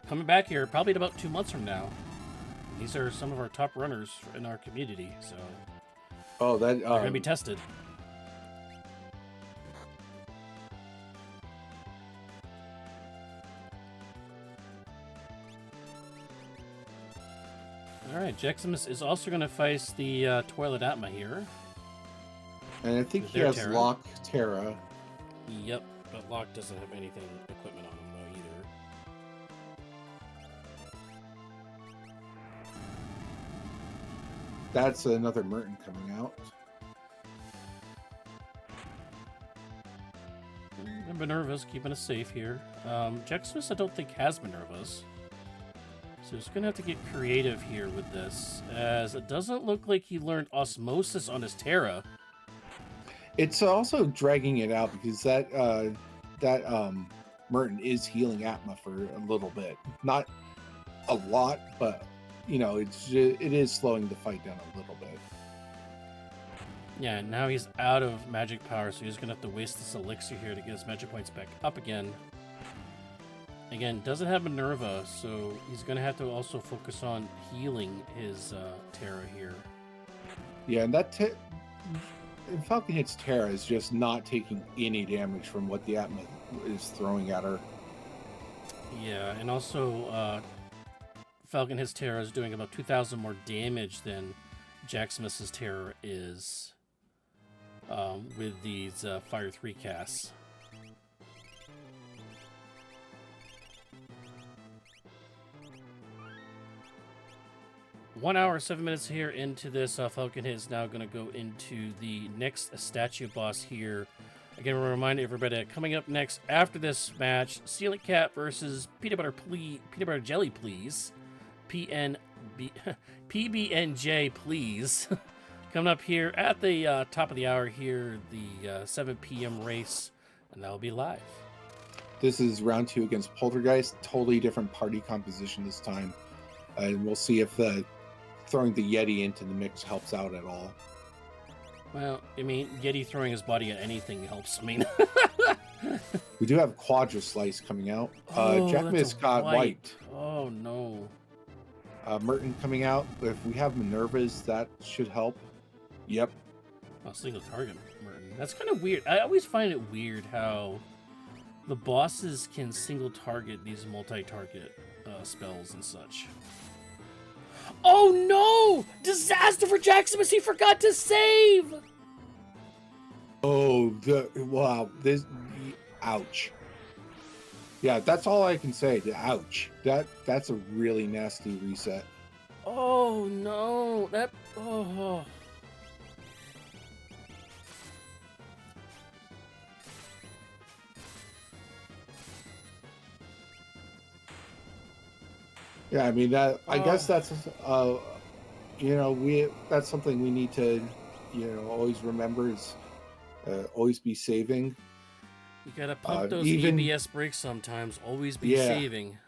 [SPEAKER 1] coming back here probably in about 2 months from now. These are some of our top runners in our community, so
[SPEAKER 2] they're
[SPEAKER 1] going to be tested. Alright, Jackimus is also going to face the Twilight Atma here.
[SPEAKER 2] And I think he has
[SPEAKER 1] Terra.
[SPEAKER 2] Lock Terra.
[SPEAKER 1] Yep, but Locke doesn't have anything equipment on him though either.
[SPEAKER 2] That's another Merton coming out.
[SPEAKER 1] And Minerva's keeping us safe here. Jackimus I don't think has Minerva's. So he's going to have to get creative here with this, as it doesn't look like he learned Osmosis on his Terra.
[SPEAKER 2] It's also dragging it out because that Merton is healing Atma for a little bit. Not a lot, but it is slowing the fight down a little bit.
[SPEAKER 1] Yeah, now he's out of magic power, so he's going to have to waste this elixir here to get his magic points back up again. Again, doesn't have Minerva, so he's going to have to also focus on healing his Terra here.
[SPEAKER 2] Yeah, and Falcon Hit's Terra is just not taking any damage from what the Atma is throwing at her.
[SPEAKER 1] Yeah, and also Falcon Hit's Terra is doing about 2,000 more damage than Jackimus's Terra is with these Fire 3 casts. 1 hour, 7 minutes here into this. Falcon Hit is now going to go into the next statue boss here. Again, we'll remind everybody that coming up next after this match, Ceiling Cat versus Peanut Butter Jelly, please. PBNJ, please. Coming up here at the top of the hour here, the 7 p.m. race, and that'll be live.
[SPEAKER 2] This is round 2 against Poltergeist. Totally different party composition this time. And we'll see if throwing the Yeti into the mix helps out at all.
[SPEAKER 1] Well, I mean, Yeti throwing his body at anything helps. I mean,
[SPEAKER 2] we do have Quadra Slice coming out. Jackimus got white.
[SPEAKER 1] Oh no.
[SPEAKER 2] Merton coming out. If we have Minervas, that should help. Yep.
[SPEAKER 1] Oh, single target Merton. That's kind of weird. I always find it weird how the bosses can single target these multi-target spells and such. Oh no! Disaster for Jackimus! He forgot to save!
[SPEAKER 2] Oh, wow. Ouch. Yeah, that's all I can say. Ouch. That's a really nasty reset.
[SPEAKER 1] Oh no! Oh.
[SPEAKER 2] Yeah, I mean I guess that's that's something we need to always remember is always be saving.
[SPEAKER 1] You gotta pump those ABS brakes sometimes. Always be saving.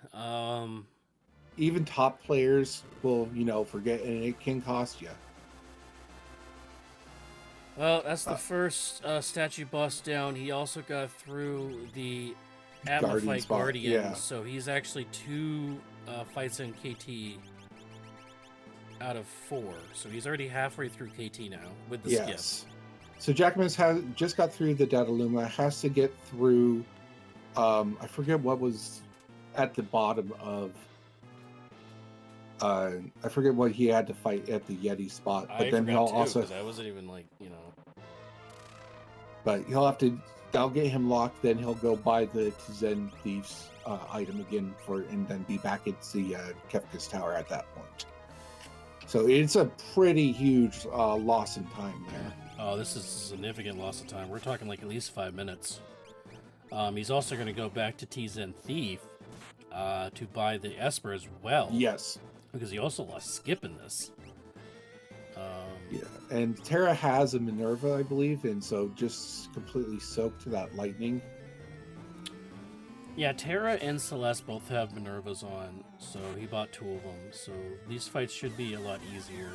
[SPEAKER 2] Even top players will forget, and it can cost you.
[SPEAKER 1] Well, that's the first statue boss down. He also got through the Amplified Guardian, so he's actually 2 fights in KT out of 4. So he's already halfway through KT now with the skip. So
[SPEAKER 2] Jackimus has just got through the Dataluma, has to get through I forget what was at the bottom of I forget what he had to fight at the Yeti spot, but then he'll also
[SPEAKER 1] I wasn't even
[SPEAKER 2] but he'll have to I'll get him locked, then he'll go buy the Zen Thieves item again and then be back at the Kefka's tower at that point. So it's a pretty huge loss in time there.
[SPEAKER 1] Oh, this is a significant loss of time. We're talking like at least 5 minutes. He's also going to go back to Zen Thief to buy the Esper as well.
[SPEAKER 2] Yes.
[SPEAKER 1] Because he also lost Skip in this.
[SPEAKER 2] Yeah, and Terra has a Minerva, I believe, and so just completely soaked to that lightning.
[SPEAKER 1] Yeah, Terra and Celeste both have Minervas on, so he bought 2 of them. So these fights should be a lot easier.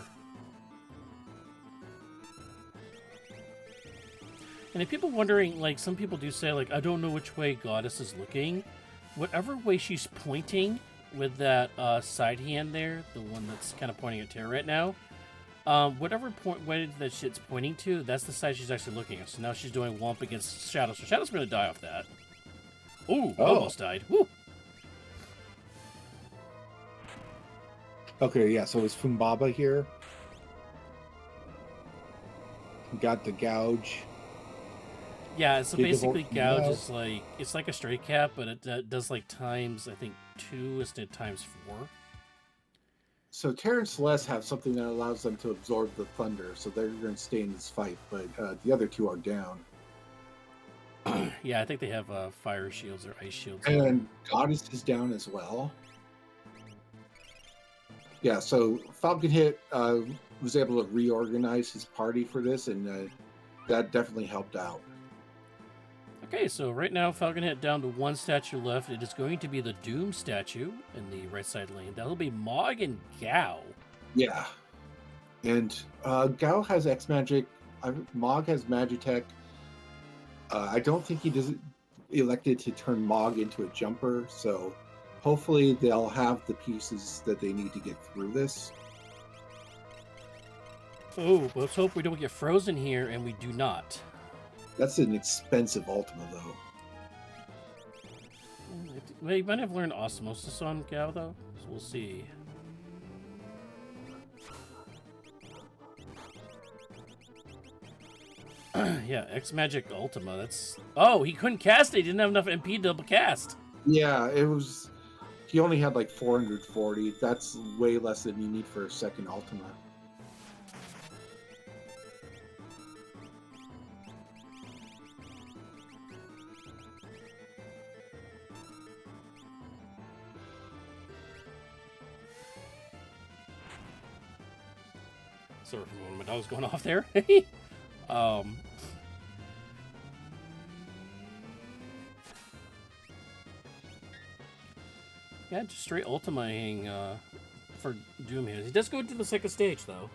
[SPEAKER 1] And if people wondering, like some people do say, like, I don't know which way Goddess is looking. Whatever way she's pointing with that side hand there, the one that's kind of pointing at Terra right now, whatever way that shit's pointing to, that's the side she's actually looking at. So now she's doing Womp against Shadow. So Shadow's going to die off that. Ooh, almost died. Woo!
[SPEAKER 2] Okay, yeah, so it's Fumbaba here. Got the Gouge.
[SPEAKER 1] Yeah, so basically Gouge is like, it's like a straight cap, but it does like times, I think, 2 instead of times 4.
[SPEAKER 2] So Terra and Celeste have something that allows them to absorb the thunder, so they're going to stay in this fight, but the other 2 are down.
[SPEAKER 1] Yeah, I think they have fire shields or ice shields.
[SPEAKER 2] And Goddess is down as well. Yeah, so Falcon Hit was able to reorganize his party for this, and that definitely helped out.
[SPEAKER 1] Okay, so right now Falcon Hit down to 1 statue left. It is going to be the Doom statue in the right side lane. That'll be Mog and Gao.
[SPEAKER 2] Yeah. And Gao has X-Magic. Mog has Magitech. I don't think he elected to turn Mog into a jumper, so hopefully they'll have the pieces that they need to get through this.
[SPEAKER 1] Oh, let's hope we don't get frozen here, and we do not.
[SPEAKER 2] That's an expensive Ultima, though.
[SPEAKER 1] Well, you might have learned Osmosis on Gao, though, so we'll see. Yeah, X-Magic Ultima, that's... Oh, he couldn't cast it! He didn't have enough MP to double cast!
[SPEAKER 2] Yeah, it was... He only had like 440. That's way less than you need for a second Ultima.
[SPEAKER 1] Sorry for a moment, I was going off there. Yeah, just straight ultimating for Doom here. He does go to the second stage, though.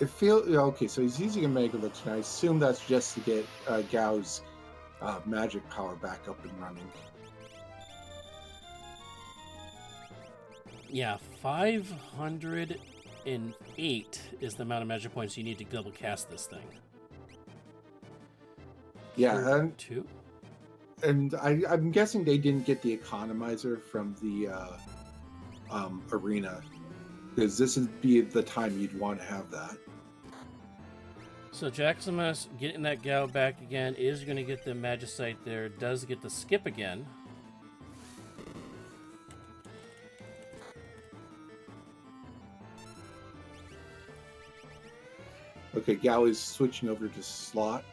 [SPEAKER 2] It feels okay. So he's using a Megalix, and I assume that's just to get Gao's magic power back up and running.
[SPEAKER 1] Yeah, 508 is the amount of magic points you need to double cast this thing.
[SPEAKER 2] Yeah,
[SPEAKER 1] and
[SPEAKER 2] I'm guessing they didn't get the economizer from the arena, because this would be the time you'd want to have that.
[SPEAKER 1] So Jackimus getting that Gao back again is going to get the Magicite there. Does get the skip again.
[SPEAKER 2] Okay, Gao is switching over to slot,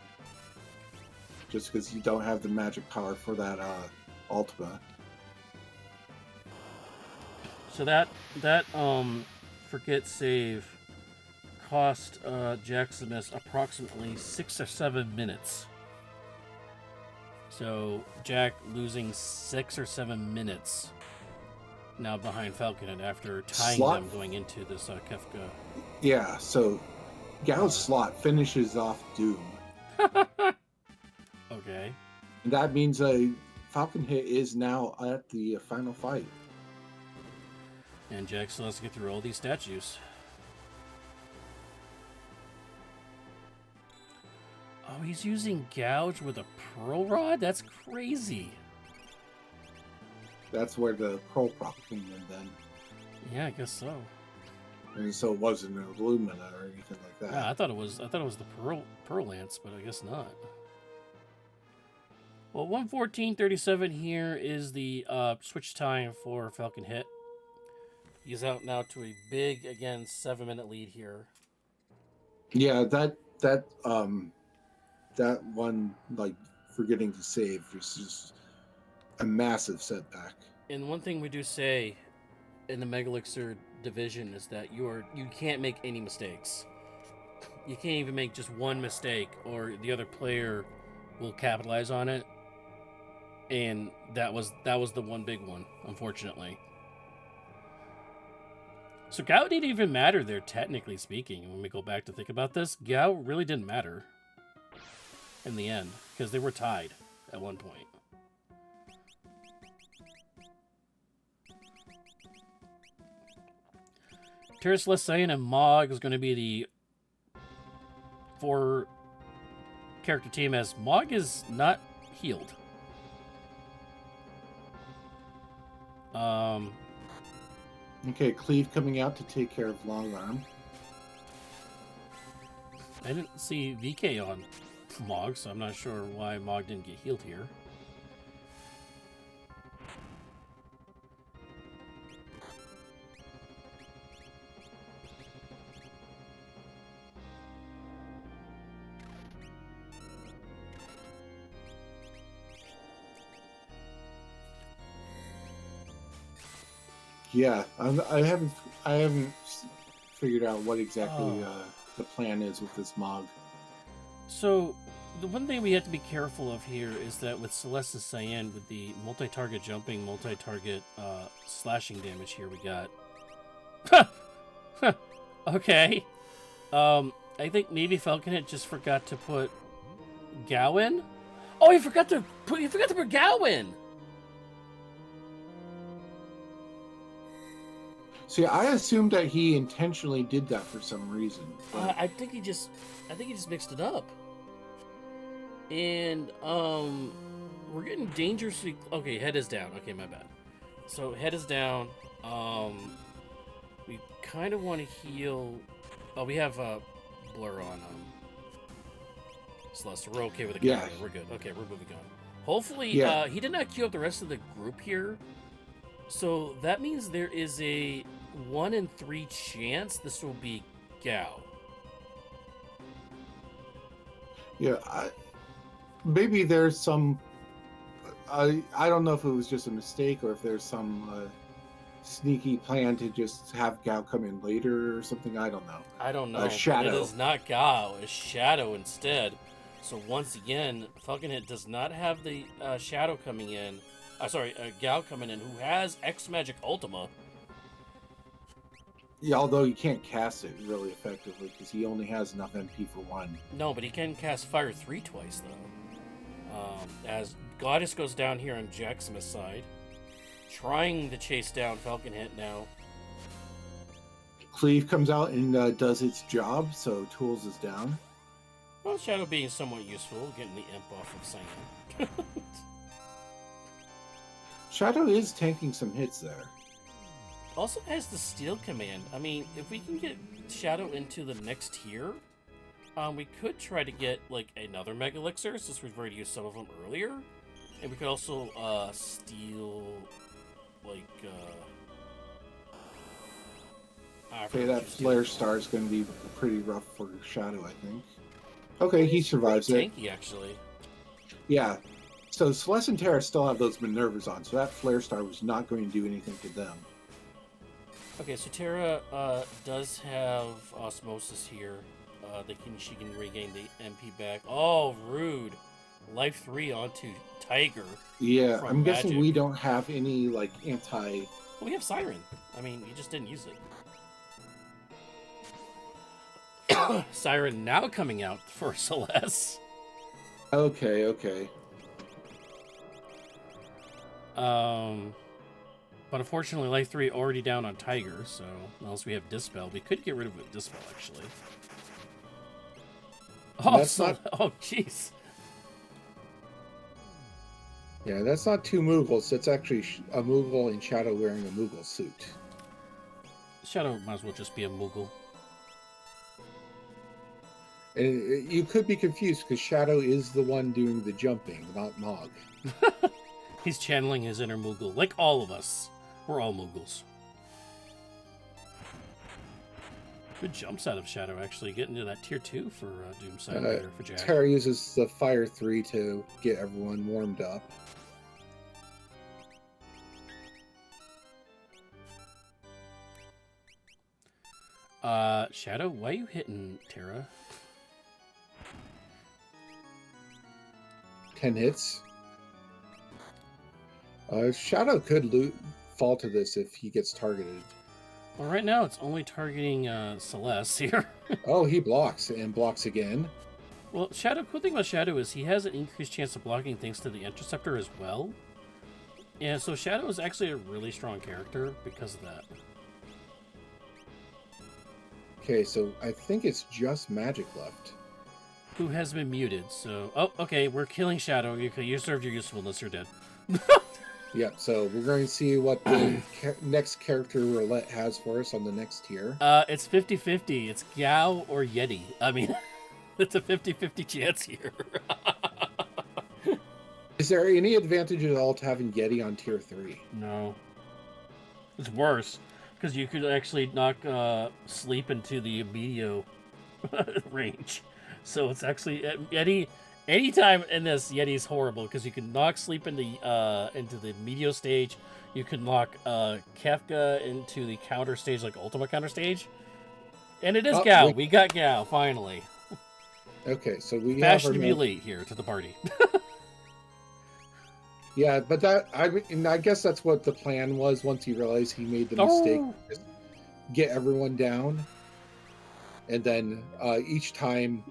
[SPEAKER 2] just because you don't have the magic power for that Ultima.
[SPEAKER 1] So that forget save cost Jackimus approximately 6 or 7 minutes. So Jack losing 6 or 7 minutes now behind Falcon, and after tying them going into this Kefka.
[SPEAKER 2] Yeah, so Gao's slot finishes off Doom.
[SPEAKER 1] Okay.
[SPEAKER 2] And that means Falcon hit is now at the final fight.
[SPEAKER 1] And Jack still has to get through all these statues. Oh, he's using Gouge with a Pearl Rod? That's crazy.
[SPEAKER 2] That's where the Pearl Prop came in then.
[SPEAKER 1] Yeah, I guess so.
[SPEAKER 2] And so it wasn't an Illumina or anything like that.
[SPEAKER 1] Yeah, I thought it was the Pearl Lance, but I guess not. Well, 1:14:37 here is the switch time for Falcon Hit. He's out now to a big, again, 7-minute lead here.
[SPEAKER 2] Yeah, that one, like, forgetting to save is just a massive setback.
[SPEAKER 1] And one thing we do say in the Mega Elixir division is that you can't make any mistakes. You can't even make just one mistake, or the other player will capitalize on it. And that was the one big one, unfortunately. So Gao didn't even matter there, technically speaking. When we go back to think about this, Gao really didn't matter in the end, because they were tied at one point. Terrace Less Saiyan and Mog is going to be the 4-character team, as Mog is not healed.
[SPEAKER 2] Okay, Cleve coming out to take care of Long Arm.
[SPEAKER 1] I didn't see VK on Mog, so I'm not sure why Mog didn't get healed here.
[SPEAKER 2] Yeah, I haven't figured out what exactly the plan is with this Mog.
[SPEAKER 1] So the one thing we have to be careful of here is that with Celestis Cyan, with the multi-target jumping, multi-target slashing damage here we got. Okay. I think maybe Falcon had just forgot to put Gao in. Oh, he forgot to put Gao in.
[SPEAKER 2] See, I assumed that he intentionally did that for some reason.
[SPEAKER 1] I think he just mixed it up. And we're getting dangerously. Okay, head is down. Okay, my bad. So head is down. We kind of want to heal. Oh, we have a blur on Celeste. We're okay with the
[SPEAKER 2] Yeah.
[SPEAKER 1] counter. We're good. Okay, we're moving on. Hopefully,
[SPEAKER 2] Yeah.
[SPEAKER 1] he did not queue up the rest of the group here. So that means there is a 1 in 3 chance this will be Gao.
[SPEAKER 2] Yeah, maybe there's some. I don't know if it was just a mistake or if there's some sneaky plan to just have Gao come in later or something. I don't know.
[SPEAKER 1] I don't know.
[SPEAKER 2] Shadow.
[SPEAKER 1] But it is not Gao. It's Shadow instead. So once again, Falcon Hit does not have the Shadow coming in. Gao coming in, who has X Magic Ultima.
[SPEAKER 2] Yeah, although you can't cast it really effectively because he only has enough MP for 1.
[SPEAKER 1] No, but he can cast Fire 3 twice, though. As Goddess goes down here on Jackimus' side, trying to chase down Falcon Hit now.
[SPEAKER 2] Cleave comes out and does its job, so Tools is down.
[SPEAKER 1] Well, Shadow being somewhat useful, getting the imp off of Cyan.
[SPEAKER 2] Shadow is tanking some hits there.
[SPEAKER 1] Also has the Steel Command. I mean, if we can get Shadow into the next tier, we could try to get, like, another Mega Elixir, since we've already used some of them earlier. And we could also, steal, like,
[SPEAKER 2] Okay, that Flare Star is going to be pretty rough for Shadow, I think. Okay, he survives it.
[SPEAKER 1] Tanky, actually.
[SPEAKER 2] Yeah. So Celeste and Terra still have those Minervas on, so that Flare Star was not going to do anything to them.
[SPEAKER 1] Okay, so Terra does have Osmosis here. She can regain the MP back. Oh, rude. Life 3 onto Tiger.
[SPEAKER 2] Yeah, I'm guessing
[SPEAKER 1] Magic.
[SPEAKER 2] we don't have any, like, anti...
[SPEAKER 1] Well, we have Siren. I mean, you just didn't use it. Siren now coming out for Celeste.
[SPEAKER 2] Okay.
[SPEAKER 1] But unfortunately, Life 3 already down on Tiger, so unless we have Dispel, we could get rid of it with Dispel, actually. Oh, oh, jeez.
[SPEAKER 2] Yeah, that's not 2 Moogles. That's actually a Moogle in Shadow wearing a Moogle suit.
[SPEAKER 1] Shadow might as well just be a Moogle.
[SPEAKER 2] And you could be confused because Shadow is the one doing the jumping, not Mog.
[SPEAKER 1] He's channeling his inner Moogle, like all of us. We're all Moogles. Good jumps out of Shadow, actually. Getting to that tier 2 for Doomside there for Jack.
[SPEAKER 2] Terra uses the Fire 3 to get everyone warmed up.
[SPEAKER 1] Shadow, why are you hitting Terra?
[SPEAKER 2] 10 hits. Shadow could fall to this if he gets targeted.
[SPEAKER 1] Well, right now it's only targeting Celeste here.
[SPEAKER 2] Oh, he blocks and blocks again.
[SPEAKER 1] Well, cool thing about Shadow is he has an increased chance of blocking thanks to the Interceptor as well. And so Shadow is actually a really strong character because of that.
[SPEAKER 2] Okay, so I think it's just Magic left.
[SPEAKER 1] Who has been muted, so... Oh, okay, we're killing Shadow. You served your usefulness, you're dead.
[SPEAKER 2] Yeah, so we're going to see what the next character roulette has for us on the next tier.
[SPEAKER 1] It's 50-50. It's Gao or Yeti. I mean, it's a 50-50 chance here.
[SPEAKER 2] Is there any advantage at all to having Yeti on tier 3?
[SPEAKER 1] No. It's worse, because you could actually knock Sleep into the Medio range. So it's actually... Yeti... Anytime in this, Yeti's horrible, because you can knock Sleep into the Medio stage. You can knock Kefka into the counter stage, like Ultima counter stage. And it is Gao. We got Gao, finally.
[SPEAKER 2] Okay, so we
[SPEAKER 1] Fashion to be late here to the party.
[SPEAKER 2] Yeah, but I guess that's what the plan was once he realized he made the mistake. Just get everyone down. And then each time...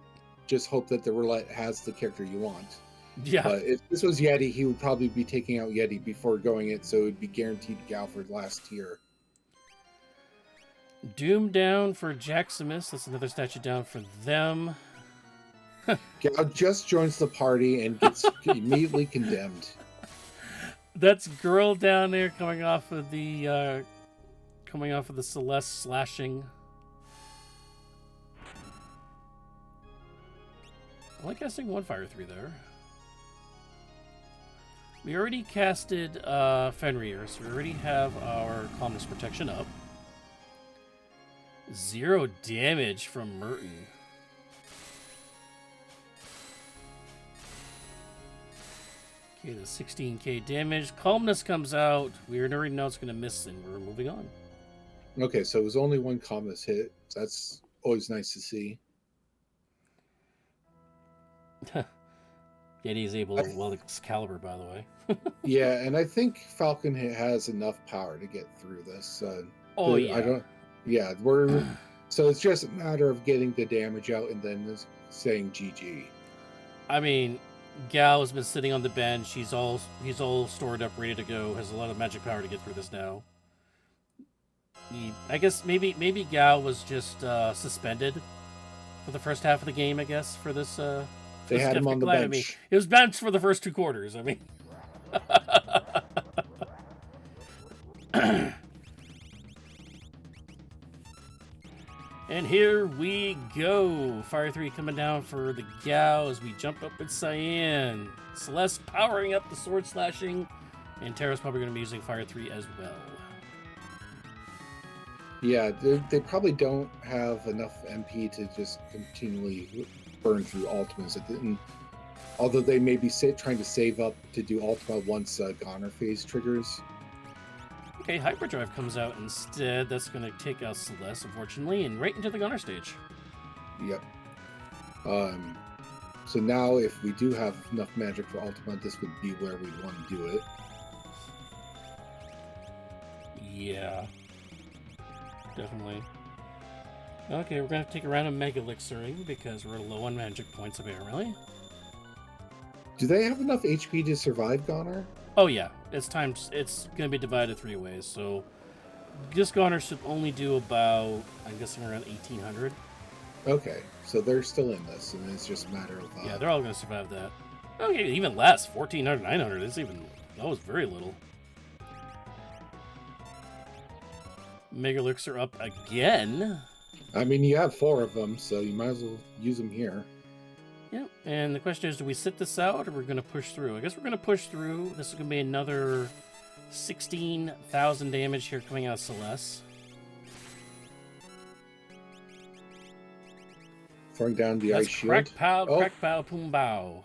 [SPEAKER 2] just hope that the roulette has the character you want.
[SPEAKER 1] Yeah.
[SPEAKER 2] But if this was Yeti, he would probably be taking out Yeti before going it, so it would be guaranteed Gao for last tier.
[SPEAKER 1] Doom down for Jackimus. That's another statue down for them.
[SPEAKER 2] Gao just joins the party and gets immediately condemned.
[SPEAKER 1] That's girl down there coming off of the Celeste slashing. Only casting one Fire 3 there. We already casted Fenrir, so we already have our Calmness Protection up. 0 damage from Merton. Okay, the 16k damage. Calmness comes out. We already know it's going to miss, and we're moving on.
[SPEAKER 2] Okay, so it was only one calmness hit. That's always nice to see.
[SPEAKER 1] Yeti is able to weld Excalibur, by the way.
[SPEAKER 2] Yeah, and I think Falcon has enough power to get through this.
[SPEAKER 1] Yeah.
[SPEAKER 2] So it's just a matter of getting the damage out and then saying GG.
[SPEAKER 1] I mean, Gao has been sitting on the bench. He's all stored up, ready to go. Has a lot of magic power to get through this now. I guess maybe Gao was just suspended for the first half of the game. I guess for this.
[SPEAKER 2] They had him on the bench.
[SPEAKER 1] I mean, it was benched for the first 2 quarters. I mean. And here we go. Fire 3 coming down for the Gao as we jump up with Cyan. Celeste powering up the sword slashing. And Terra's probably going to be using Fire 3 as well.
[SPEAKER 2] Yeah, they probably don't have enough MP to just continually burn through ultimates. Although they may be trying to save up to do ultima once Goner phase triggers.
[SPEAKER 1] Okay, Hyperdrive comes out instead. That's going to take out Celeste, unfortunately, and right into the Goner stage.
[SPEAKER 2] Yep. So now if we do have enough magic for ultima, this would be where we want to do it.
[SPEAKER 1] Yeah. Definitely. Okay, we're going to take a round of Mega Elixiring because we're low on magic points, apparently.
[SPEAKER 2] Do they have enough HP to survive Goner?
[SPEAKER 1] Oh, yeah. It's going to be divided 3 ways, so this Goner should only do about, I'm guessing, around 1,800.
[SPEAKER 2] Okay, so they're still in this, and it's just a matter of...
[SPEAKER 1] Yeah, they're all going to survive that. Okay, even less. 1,400, 900. That was very little. Mega Elixir up again.
[SPEAKER 2] I mean, you have 4 of them, so you might as well use them here.
[SPEAKER 1] Yep, and the question is, do we sit this out, or we're going to push through? I guess we're going to push through. This is going to be another 16,000 damage here coming out of Celeste.
[SPEAKER 2] Throwing down the ice shield.
[SPEAKER 1] Crack pow, poom bow.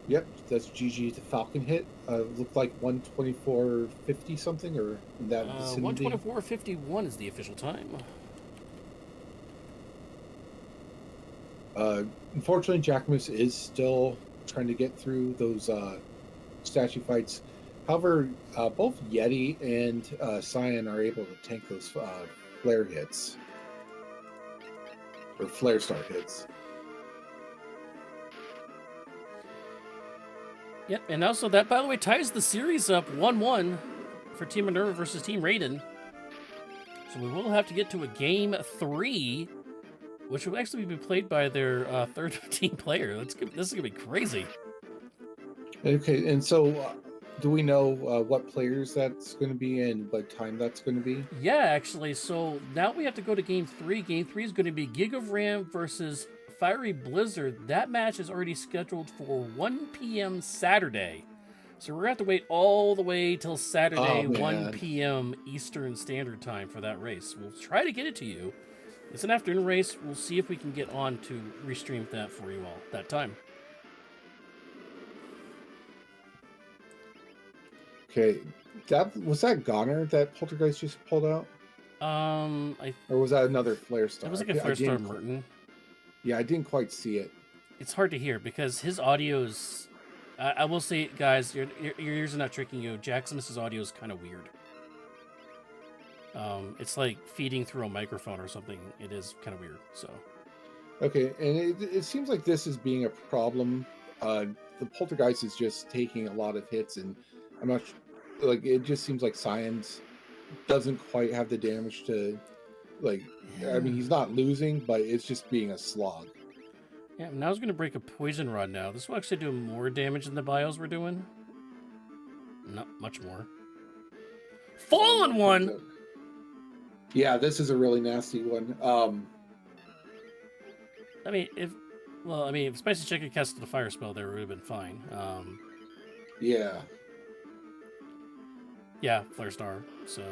[SPEAKER 2] Yep, that's GG to Falcon hit. Looked like 124.50 something, or in that vicinity.
[SPEAKER 1] 124.51 is the official time.
[SPEAKER 2] Unfortunately, Jackimus is still trying to get through those statue fights. However, both Yeti and Cyan are able to tank those flare hits. Or flare start hits.
[SPEAKER 1] Yep, and also that, by the way, ties the series up 1-1 for Team Minerva versus Team Raiden. So we will have to get to a game 3, which will actually be played by their third team player. This is going to be crazy.
[SPEAKER 2] Okay, and so do we know what players that's going to be and what time that's going to be?
[SPEAKER 1] Yeah, actually. So now we have to go to game 3. Game 3 is going to be Gig of Ram versus Fiery Blizzard. That match is already scheduled for 1 p.m. Saturday. So we're going to have to wait all the way till Saturday, 1 p.m. Eastern Standard Time for that race. We'll try to get it to you. It's an afternoon race. We'll see if we can get on to restream that for you all that time.
[SPEAKER 2] Okay, was that Goner that Poltergeist just pulled out? Or was that another Flare Star?
[SPEAKER 1] It was like a Flare Star Merton.
[SPEAKER 2] Yeah, I didn't quite see it.
[SPEAKER 1] It's hard to hear because his audio's... I will say, guys, your ears are not tricking you. Jackimus' audio is kind of weird. It's like feeding through a microphone or something. It is kind of weird, so...
[SPEAKER 2] Okay, and it seems like this is being a problem. The Poltergeist is just taking a lot of hits, and I'm not... Like, it just seems like Science doesn't quite have the damage to... Like, I mean, he's not losing, but it's just being a slog.
[SPEAKER 1] Yeah, now he's going to break a Poison Rod now. This will actually do more damage than the bios we're doing. Not much more. Fallen one!
[SPEAKER 2] Yeah, this is a really nasty one.
[SPEAKER 1] I mean, if Well, I mean, if Spicy Chicken casted the fire spell there, it would have been fine.
[SPEAKER 2] Yeah.
[SPEAKER 1] Yeah, Flare Star. So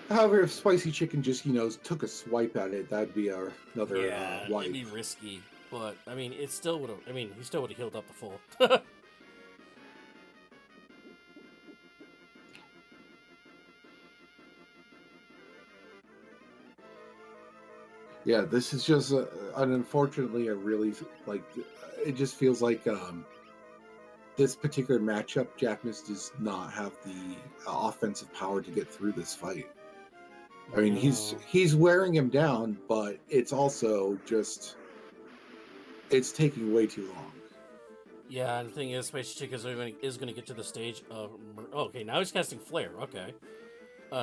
[SPEAKER 2] However, if Spicy Chicken just, took a swipe at it, that'd be another
[SPEAKER 1] yeah, it'd
[SPEAKER 2] wipe.
[SPEAKER 1] be risky. But I mean, it still would have. I mean, he still would have healed up the full.
[SPEAKER 2] Yeah, this is just, unfortunately, a really, like, it just feels like this particular matchup, Jackimus does not have the offensive power to get through this fight. I mean,
[SPEAKER 1] No.
[SPEAKER 2] he's wearing him down, but it's also just it's taking way too long.
[SPEAKER 1] Yeah, and the thing is, Spicy Chicken is going to get to the stage of. Oh, okay, now he's casting Flare. Okay.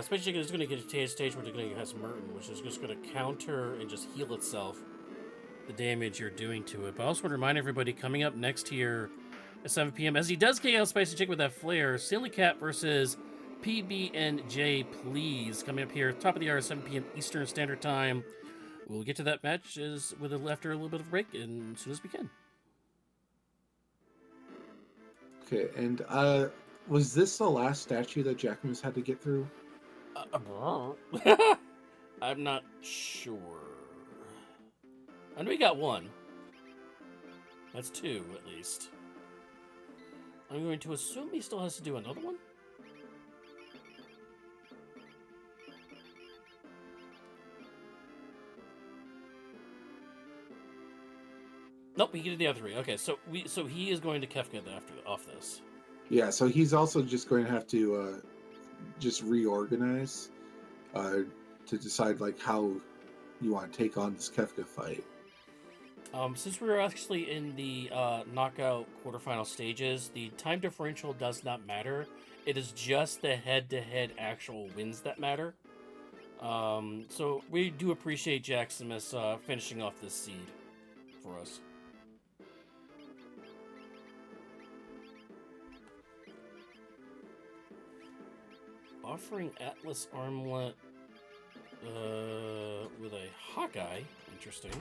[SPEAKER 1] Spicy Chicken is going to get to a stage where they're going to cast Merton, which is just going to counter and just heal itself the damage you're doing to it. But I also want to remind everybody, coming up next here at 7 p.m., as he does KO Spicy Chicken with that Flare, Silly Cat versus PB&J Please, coming up here, top of the hour, 7 p.m. Eastern Standard Time. We'll get to that match after a little bit of a break, and as soon as we can.
[SPEAKER 2] Okay, and was this the last statue that Jackimus had to get through?
[SPEAKER 1] I'm not sure. I know we got one. That's two, at least. I'm going to assume he still has to do another one? Nope, he did the other three. Okay, so he is going to Kefka off this.
[SPEAKER 2] Yeah, so he's also just going to have to just reorganize to decide like how you want to take on this Kefka fight.
[SPEAKER 1] Since we're actually in the knockout quarterfinal stages, the time differential does not matter. It is just the head-to-head actual wins that matter. So we do appreciate Jackimus finishing off this seed for us. Offering Atlas Armlet with a Hawkeye. Interesting.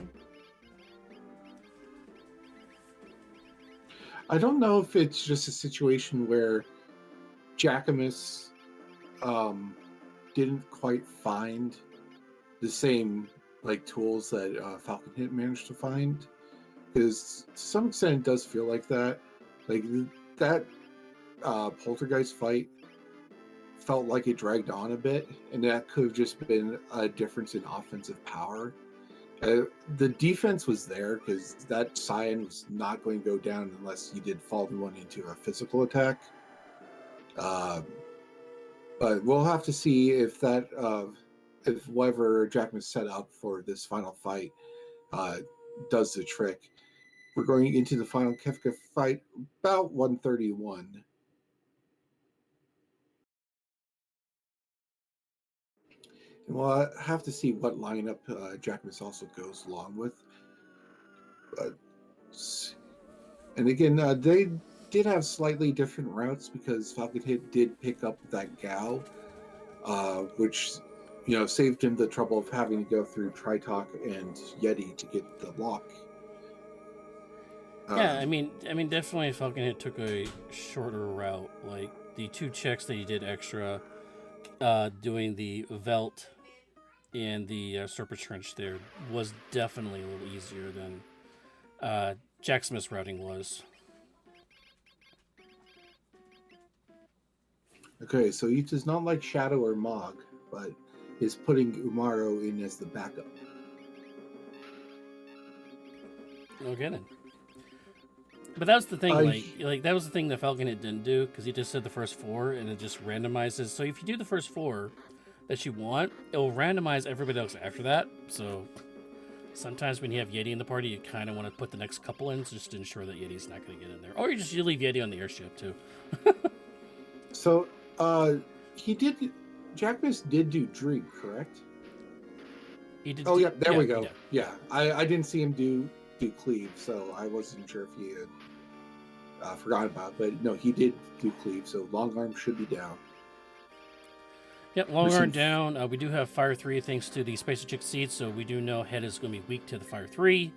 [SPEAKER 2] I don't know if it's just a situation where Jackimus didn't quite find the same like tools that Falcon had managed to find, because to some extent it does feel like that. Like that Poltergeist fight felt like it dragged on a bit, and that could have just been a difference in offensive power. The defense was there because that Cyan was not going to go down unless you did fall one into a physical attack. But we'll have to see if that, if whatever Jackimus set up for this final fight does the trick. We're going into the final Kefka fight about 131. And we'll have to see what lineup Jackimus also goes along with. And again, they did have slightly different routes because Falcon did pick up that Gao, which saved him the trouble of having to go through Tritalk and Yeti to get the lock.
[SPEAKER 1] Yeah, I mean, definitely Falcon took a shorter route. Like the two checks that he did extra, doing the Velt and the Serpent Trench there was definitely a little easier than Jackimus routing was.
[SPEAKER 2] Okay, so he does not like Shadow or Mog, but is putting Umaro in as the backup.
[SPEAKER 1] No kidding. But that was the thing, like that was the thing that Falcon didn't do, because he just said the first four and it just randomizes. So if you do the first four that you want, it will randomize everybody else after that. So sometimes when you have Yeti in the party, you kind of want to put the next couple in just to ensure that Yeti's not going to get in there. Or you leave Yeti on the airship too.
[SPEAKER 2] So Jackimus did do Dream, correct?
[SPEAKER 1] He did.
[SPEAKER 2] Oh yeah, there we go. Yeah, I didn't see him do Cleave, so I wasn't sure if he had forgot about it. But no, he did do Cleave, so Long Arm should be down.
[SPEAKER 1] Yep, long arm down. We do have Fire 3 thanks to the Spicy Chick seed, so we do know Head is going to be weak to the Fire 3.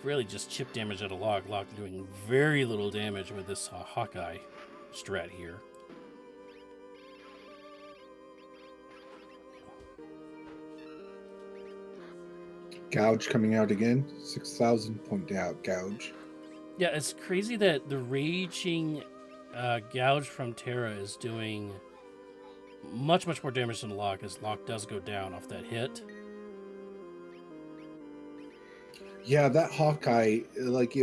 [SPEAKER 1] Really just chip damage at a Log. Log doing very little damage with this Hawkeye strat here.
[SPEAKER 2] Gouge coming out again. 6,000 point out gouge.
[SPEAKER 1] Yeah, it's crazy that the raging gouge from Terra is doing much more damage than Locke, as Locke does go down off that hit.
[SPEAKER 2] Yeah, that Hawkeye, like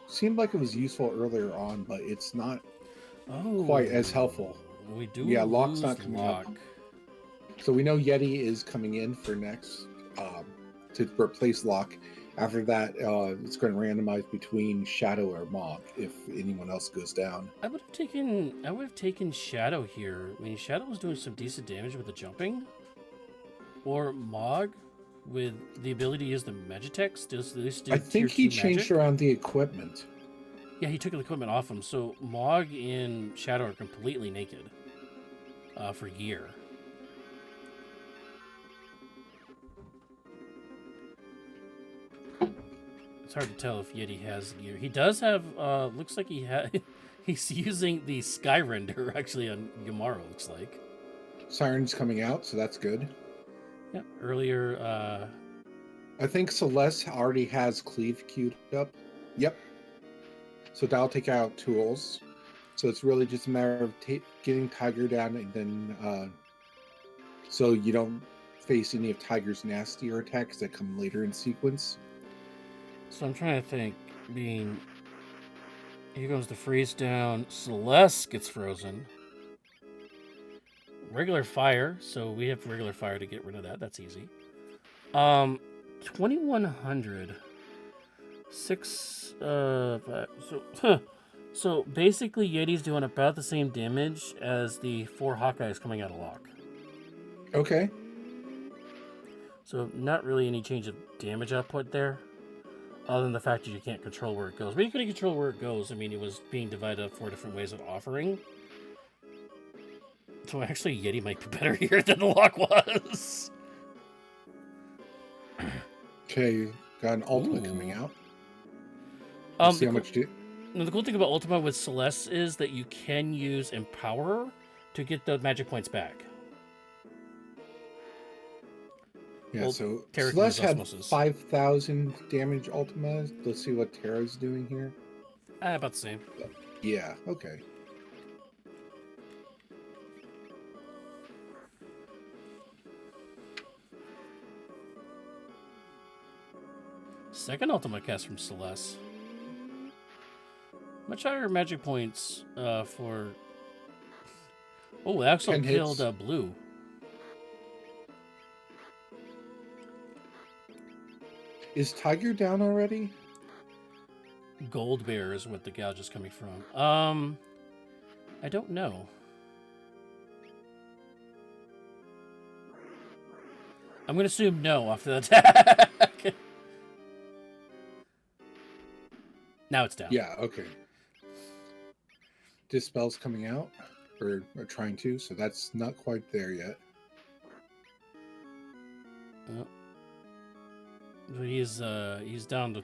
[SPEAKER 2] seemed like it was useful earlier on, but it's not quite as helpful.
[SPEAKER 1] We do.
[SPEAKER 2] Yeah, Locke's not coming up. So we know Yeti is coming in for next to replace Locke. After that, it's going to randomize between Shadow or Mog if anyone else goes down.
[SPEAKER 1] I would have taken Shadow here. I mean, Shadow was doing some decent damage with the jumping, or Mog with the ability to use the Magitech. Does this do
[SPEAKER 2] I think he changed around the equipment.
[SPEAKER 1] Yeah, he took the equipment off him. So Mog and Shadow are completely naked for gear. It's hard to tell if Yeti has gear. He does have, looks like he's using the Sky Render actually on Yamaru, looks like.
[SPEAKER 2] Siren's coming out, so that's good.
[SPEAKER 1] Yep, earlier,
[SPEAKER 2] I think Celeste already has Cleave queued up. Yep. So that'll take out tools. So it's really just a matter of getting Tiger down and then, so you don't face any of Tiger's nastier attacks that come later in sequence.
[SPEAKER 1] So I'm trying to think, here goes the freeze down. Celeste gets frozen. Regular fire, so we have regular fire to get rid of that. That's easy. 2100. 6, 5, so basically Yeti's doing about the same damage as the 4 Hawkeyes coming out of Lock.
[SPEAKER 2] Okay.
[SPEAKER 1] So not really any change of damage output there. Other than the fact that you can't control where it goes. But you couldn't control where it goes. I mean, it was being divided up 4 different ways of offering. So actually, Yeti might be better here than the Lock was.
[SPEAKER 2] Okay, got an Ultima coming out. See how much
[SPEAKER 1] the cool thing about Ultima with Celeste is that you can use Empower to get the magic points back.
[SPEAKER 2] Yeah,
[SPEAKER 1] well,
[SPEAKER 2] so
[SPEAKER 1] Terra
[SPEAKER 2] Celeste had 5,000 damage Ultima. Let's see what Terra's doing here.
[SPEAKER 1] About the same.
[SPEAKER 2] Yeah, okay.
[SPEAKER 1] Second Ultima cast from Celeste. Much higher magic points for... Oh, it actually killed Blue.
[SPEAKER 2] Is Tiger down already?
[SPEAKER 1] Gold Bear is what the gouge is coming from. I don't know. I'm going to assume no after the attack. Now it's down.
[SPEAKER 2] Yeah, okay. Dispel's coming out, or trying to, so that's not quite there yet.
[SPEAKER 1] He's down to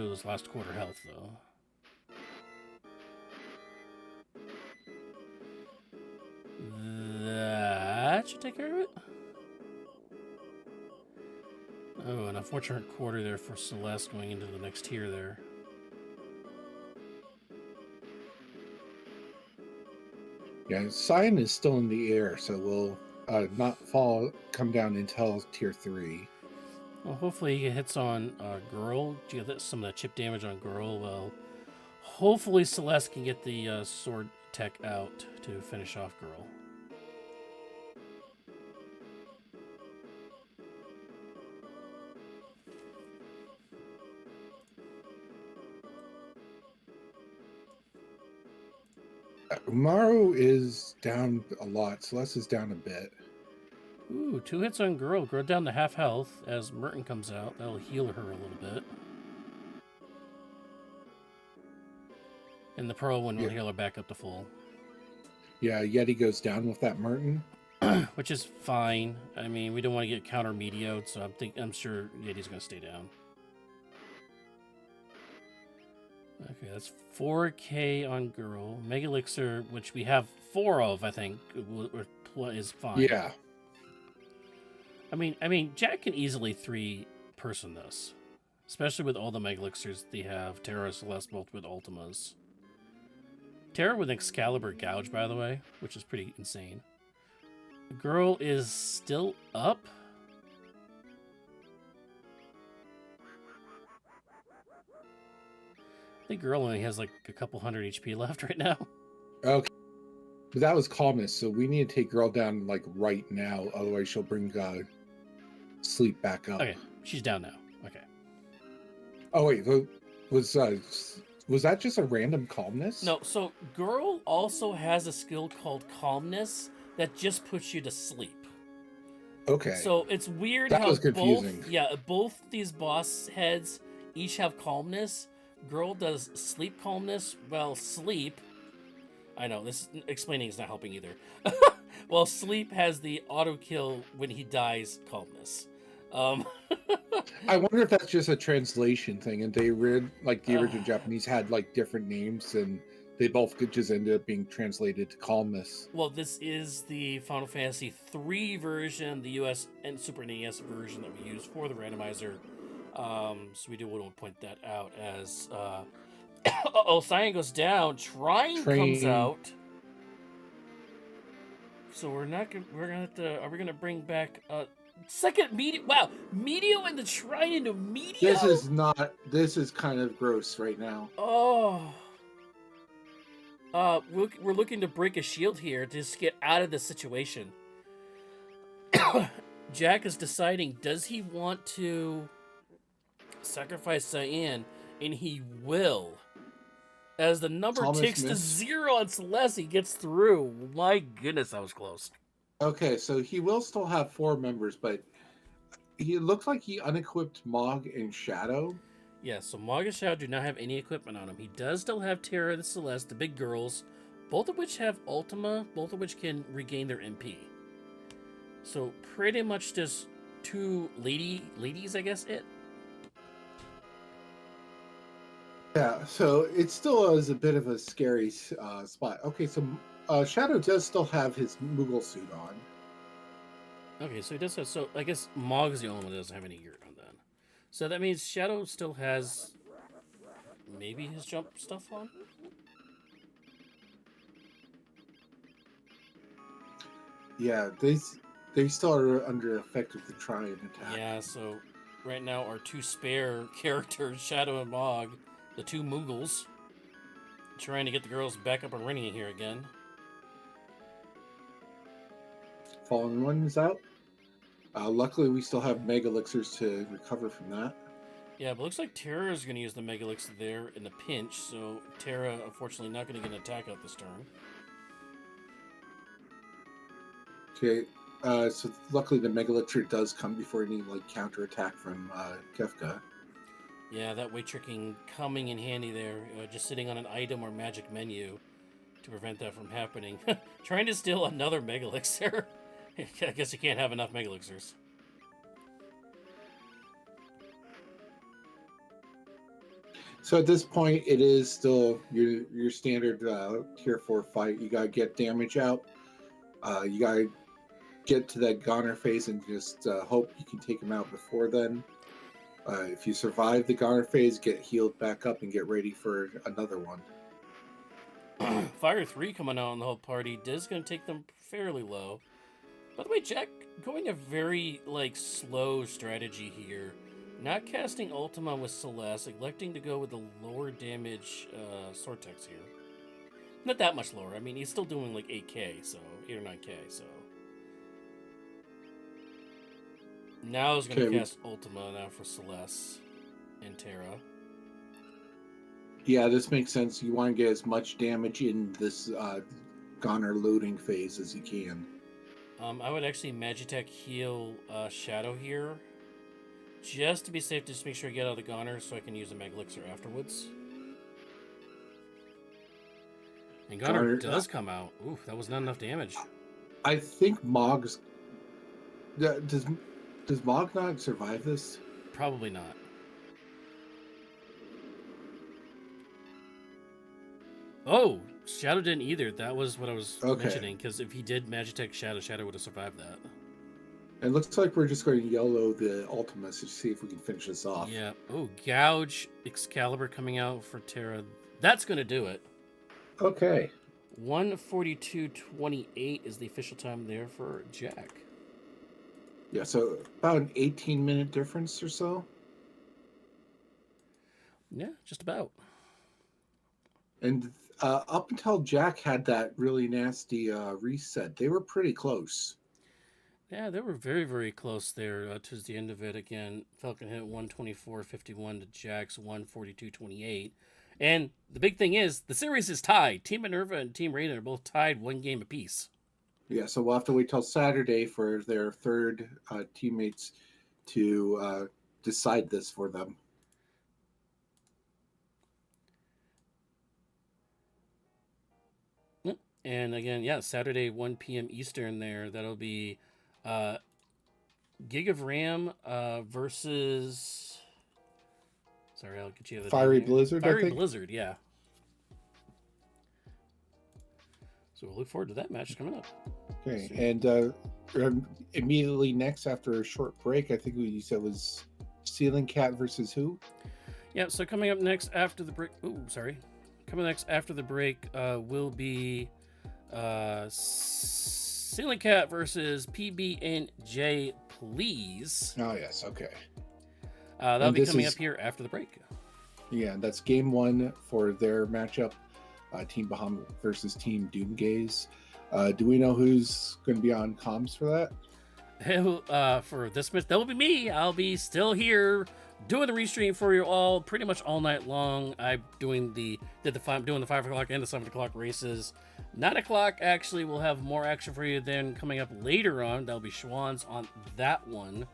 [SPEAKER 1] his last quarter health though. That should take care of it. Oh, an unfortunate quarter there for Celeste going into the next tier there.
[SPEAKER 2] Yeah, Cyan is still in the air, so we'll not come down until tier 3.
[SPEAKER 1] Well, hopefully he hits on Girl. You get some of that chip damage on Girl. Well, hopefully Celeste can get the sword tech out to finish off Girl.
[SPEAKER 2] Umaru is down a lot. Celeste is down a bit.
[SPEAKER 1] Ooh, 2 hits on Girl. Girl down to half health as Merton comes out. That'll heal her a little bit. And the Pearl one will heal her back up to full.
[SPEAKER 2] Yeah, Yeti goes down with that Merton.
[SPEAKER 1] Which is fine. I mean, we don't want to get counter medioed, so I'm sure Yeti's gonna stay down. Okay, that's 4K on girl. Mega Elixir, which we have 4 of, I think, is fine.
[SPEAKER 2] Yeah.
[SPEAKER 1] I mean, Jack can easily 3-person this, especially with all the Mega Elixirs they have. Terra, Celeste, both with Ultimas. Terra with Excalibur Gouge, by the way, which is pretty insane. The girl is still up. I think girl only has like a couple hundred HP left right now.
[SPEAKER 2] Okay. But that was calmness, so we need to take girl down like right now, otherwise she'll bring sleep back up.
[SPEAKER 1] Okay, she's down now. Okay.
[SPEAKER 2] Oh wait, was that just a random calmness?
[SPEAKER 1] No, so girl also has a skill called calmness that just puts you to sleep.
[SPEAKER 2] Okay.
[SPEAKER 1] So it's weird
[SPEAKER 2] that
[SPEAKER 1] how
[SPEAKER 2] was confusing.
[SPEAKER 1] both these boss heads each have calmness. Girl does sleep calmness. Well, sleep. I know this explaining is not helping either. Well, sleep has the auto kill when he dies calmness.
[SPEAKER 2] I wonder if that's just a translation thing, and they read like the original Japanese had like different names, and they both could just end up being translated to calmness.
[SPEAKER 1] Well, this is the Final Fantasy III version, the US and Super NES version that we use for the randomizer. So we do want to point that out as Cyan goes down, Train comes out. So we're gonna have to. Are we gonna bring back second Medio? Wow, Medio and the Trine into Medio.
[SPEAKER 2] This is kind of gross right now.
[SPEAKER 1] Oh. We're looking to break a shield here to just get out of this situation. Jack is deciding, does he want to sacrifice Cyan? And he will. As the number ticks to 0 on Celeste, he gets through. My goodness, that was close.
[SPEAKER 2] Okay, so he will still have 4 members, but he looks like he unequipped Mog and Shadow.
[SPEAKER 1] Yeah, so Mog and Shadow do not have any equipment on him. He does still have Terra, the Celeste, the big girls, both of which have Ultima, both of which can regain their MP. So pretty much just 2 ladies, I guess,
[SPEAKER 2] Yeah, so it still is a bit of a scary spot. Okay, so Shadow does still have his Moogle suit on.
[SPEAKER 1] Okay, so he does have... So I guess Mog is the only one that doesn't have any gear on then. So that means Shadow still has maybe his jump stuff on?
[SPEAKER 2] Yeah, they still are under effect of the Triad attack.
[SPEAKER 1] Yeah, so right now our 2 spare characters, Shadow and Mog, the 2 Moogles, trying to get the girls back up and running here again.
[SPEAKER 2] Fallen one is out. Luckily, we still have Mega Elixirs to recover from that.
[SPEAKER 1] Yeah, but looks like Terra is going to use the Mega Elixir there in the pinch, so Terra, unfortunately, not going to get an attack out this turn.
[SPEAKER 2] Okay, so luckily the Mega Elixir does come before any like counter attack from Kefka.
[SPEAKER 1] Yeah, that way tricking coming in handy there, just sitting on an item or magic menu to prevent that from happening. Trying to steal another Mega Elixir. I guess you can't have enough Mega Elixirs.
[SPEAKER 2] So at this point, it is still your standard tier 4 fight. You gotta get damage out. You gotta get to that goner phase and just hope you can take him out before then. If you survive the goner phase, get healed back up and get ready for another one.
[SPEAKER 1] Fire 3 coming out on the whole party is going to take them fairly low. By the way, Jack going a very slow strategy here. Not casting Ultima with Celeste, electing to go with the lower damage Sortex here. Not that much lower. I mean, he's still doing 8k, so 8 or 9k, so. Now he's going to cast Ultima now for Celeste and Terra.
[SPEAKER 2] Yeah, this makes sense. You want to get as much damage in this goner loading phase as you can.
[SPEAKER 1] I would actually Magitech heal Shadow here. Just to be safe, just make sure I get out of the goner so I can use a Mega Elixir afterwards. And Goddard does come out. Ooh, that was not enough damage.
[SPEAKER 2] I think Mog's... Does Mog not survive this?
[SPEAKER 1] Probably not. Oh, Shadow didn't either. That was what I was mentioning, because if he did Magitech Shadow would have survived that.
[SPEAKER 2] It looks like we're just going to yellow the ultimate to see if we can finish this off.
[SPEAKER 1] Yeah. Oh, Gouge Excalibur coming out for Terra. That's going to do it.
[SPEAKER 2] Okay.
[SPEAKER 1] 1:42:28 is the official time there for Jack.
[SPEAKER 2] Yeah, so about an 18-minute difference or so.
[SPEAKER 1] Yeah, just about.
[SPEAKER 2] And up until Jack had that really nasty reset, they were pretty close.
[SPEAKER 1] Yeah, they were very, very close there towards the end of it. Again, Falcon hit 124.51 to Jack's 142.28. And the big thing is, the series is tied. Team Minerva and Team Raiden are both tied 1 game apiece.
[SPEAKER 2] Yeah, so we'll have to wait till Saturday for their third teammates to decide this for them.
[SPEAKER 1] And again, yeah, Saturday, 1 p.m. Eastern there. That'll be Gig of Ram versus... Sorry, I'll get you the
[SPEAKER 2] Fiery Blizzard,
[SPEAKER 1] Fiery Blizzard, yeah. So we'll look forward to that match coming up.
[SPEAKER 2] Okay, and immediately next, after a short break, I think you said was Ceiling Cat versus who?
[SPEAKER 1] Yeah, so coming up next after the break... Ooh, sorry. Coming next after the break will be Ceiling Cat versus PB&J Please.
[SPEAKER 2] Oh, yes, okay.
[SPEAKER 1] That'll be coming up here after the break.
[SPEAKER 2] Yeah, that's game 1 for their matchup, Team Bahamut versus Team Doomgaze. Do we know who's going to be on comms for that?
[SPEAKER 1] For this match, that will be me. I'll be still here doing the restream for you all pretty much all night long. I'm doing the 5 o'clock and the 7 o'clock races. 9 o'clock actually will have more action for you than coming up later on. That'll be Schwann's on that one.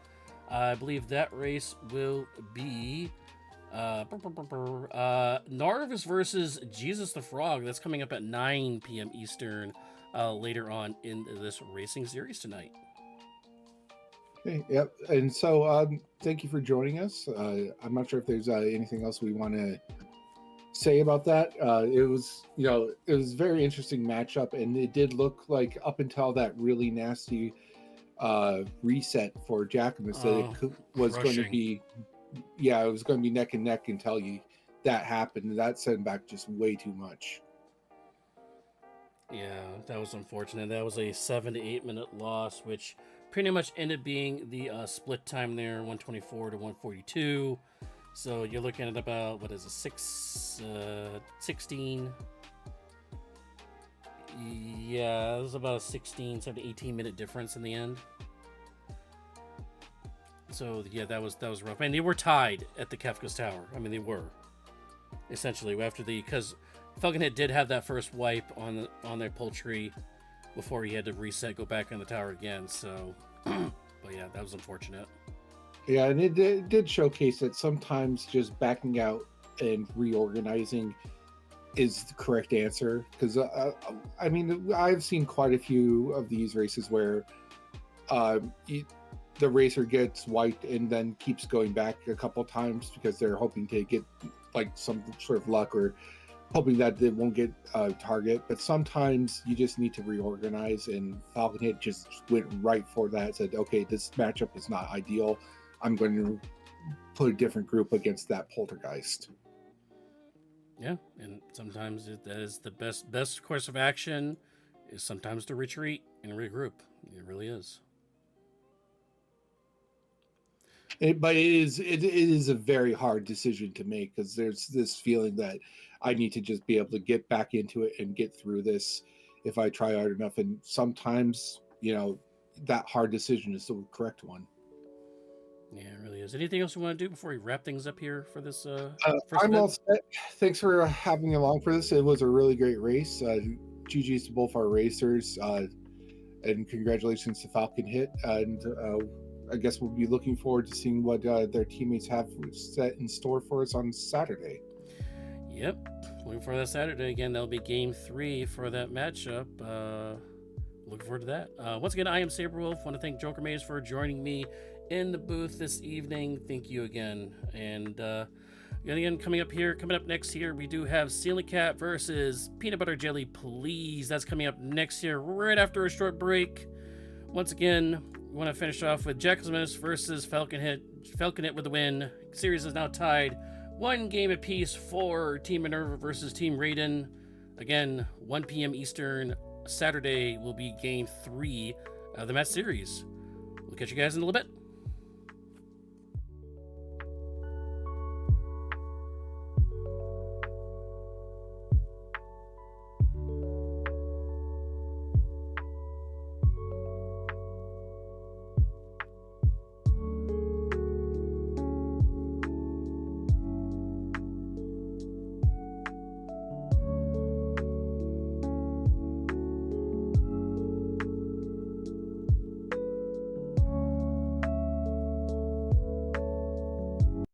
[SPEAKER 1] I believe that race will be Narvis versus Jesus the Frog. That's coming up at 9 p.m. Eastern later on in this racing series tonight.
[SPEAKER 2] Okay, yep. And so thank you for joining us. I'm not sure if there's anything else we want to say about that. It was a very interesting matchup, and it did look like up until that really nasty reset for Jackimus that it was going to be, it was going to be neck and neck until that happened. And that sent back just way too much.
[SPEAKER 1] Yeah, that was unfortunate. That was a 7 to 8 minute loss, which pretty much ended being the split time there, 124 to 142. So you're looking at about, 16. Yeah, it was about a 16, 17, 18 minute difference in the end. So yeah, that was rough. And they were tied at the Kefka's tower. I mean, they were essentially after because Falconhead did have that first wipe on their poultry before he had to reset, go back on the tower again. So, but yeah, that was unfortunate.
[SPEAKER 2] Yeah, and it did showcase that sometimes just backing out and reorganizing is the correct answer. Because I mean, I've seen quite a few of these races where the racer gets wiped and then keeps going back a couple times because they're hoping to get like some sort of luck or hoping that they won't get a target. But sometimes you just need to reorganize, and Falconhead just went right for that. Said, okay, this matchup is not ideal. I'm going to put a different group against that poltergeist.
[SPEAKER 1] Yeah, and sometimes that is the best course of action is sometimes to retreat and regroup. It really is.
[SPEAKER 2] But it is a very hard decision to make because there's this feeling that I need to just be able to get back into it and get through this if I try hard enough. And sometimes, that hard decision is the correct one.
[SPEAKER 1] Yeah, it really is. Anything else you want to do before we wrap things up here for this first
[SPEAKER 2] I'm
[SPEAKER 1] event?
[SPEAKER 2] all set. Thanks for having me along for this. It was a really great race. GG's to both our racers. And congratulations to Falcon Hit. And I guess we'll be looking forward to seeing what their teammates have set in store for us on Saturday.
[SPEAKER 1] Yep. looking for that Saturday. Again, that'll be game 3 for that matchup. Looking forward to that. Once again, I am Saberwolf. Want to thank Joker Maze for joining me in the booth this evening. Thank you again. And again, coming up next here, we do have Ceiling Cat versus Peanut Butter Jelly Please. That's coming up next here, right after a short break. Once again, we want to finish off with Jackimus versus Falcon Hit with the win. Series is now tied 1 game apiece for Team Minerva versus Team Raiden. Again, 1 p.m. Eastern. Saturday will be game 3 of the match series. We'll catch you guys in a little bit.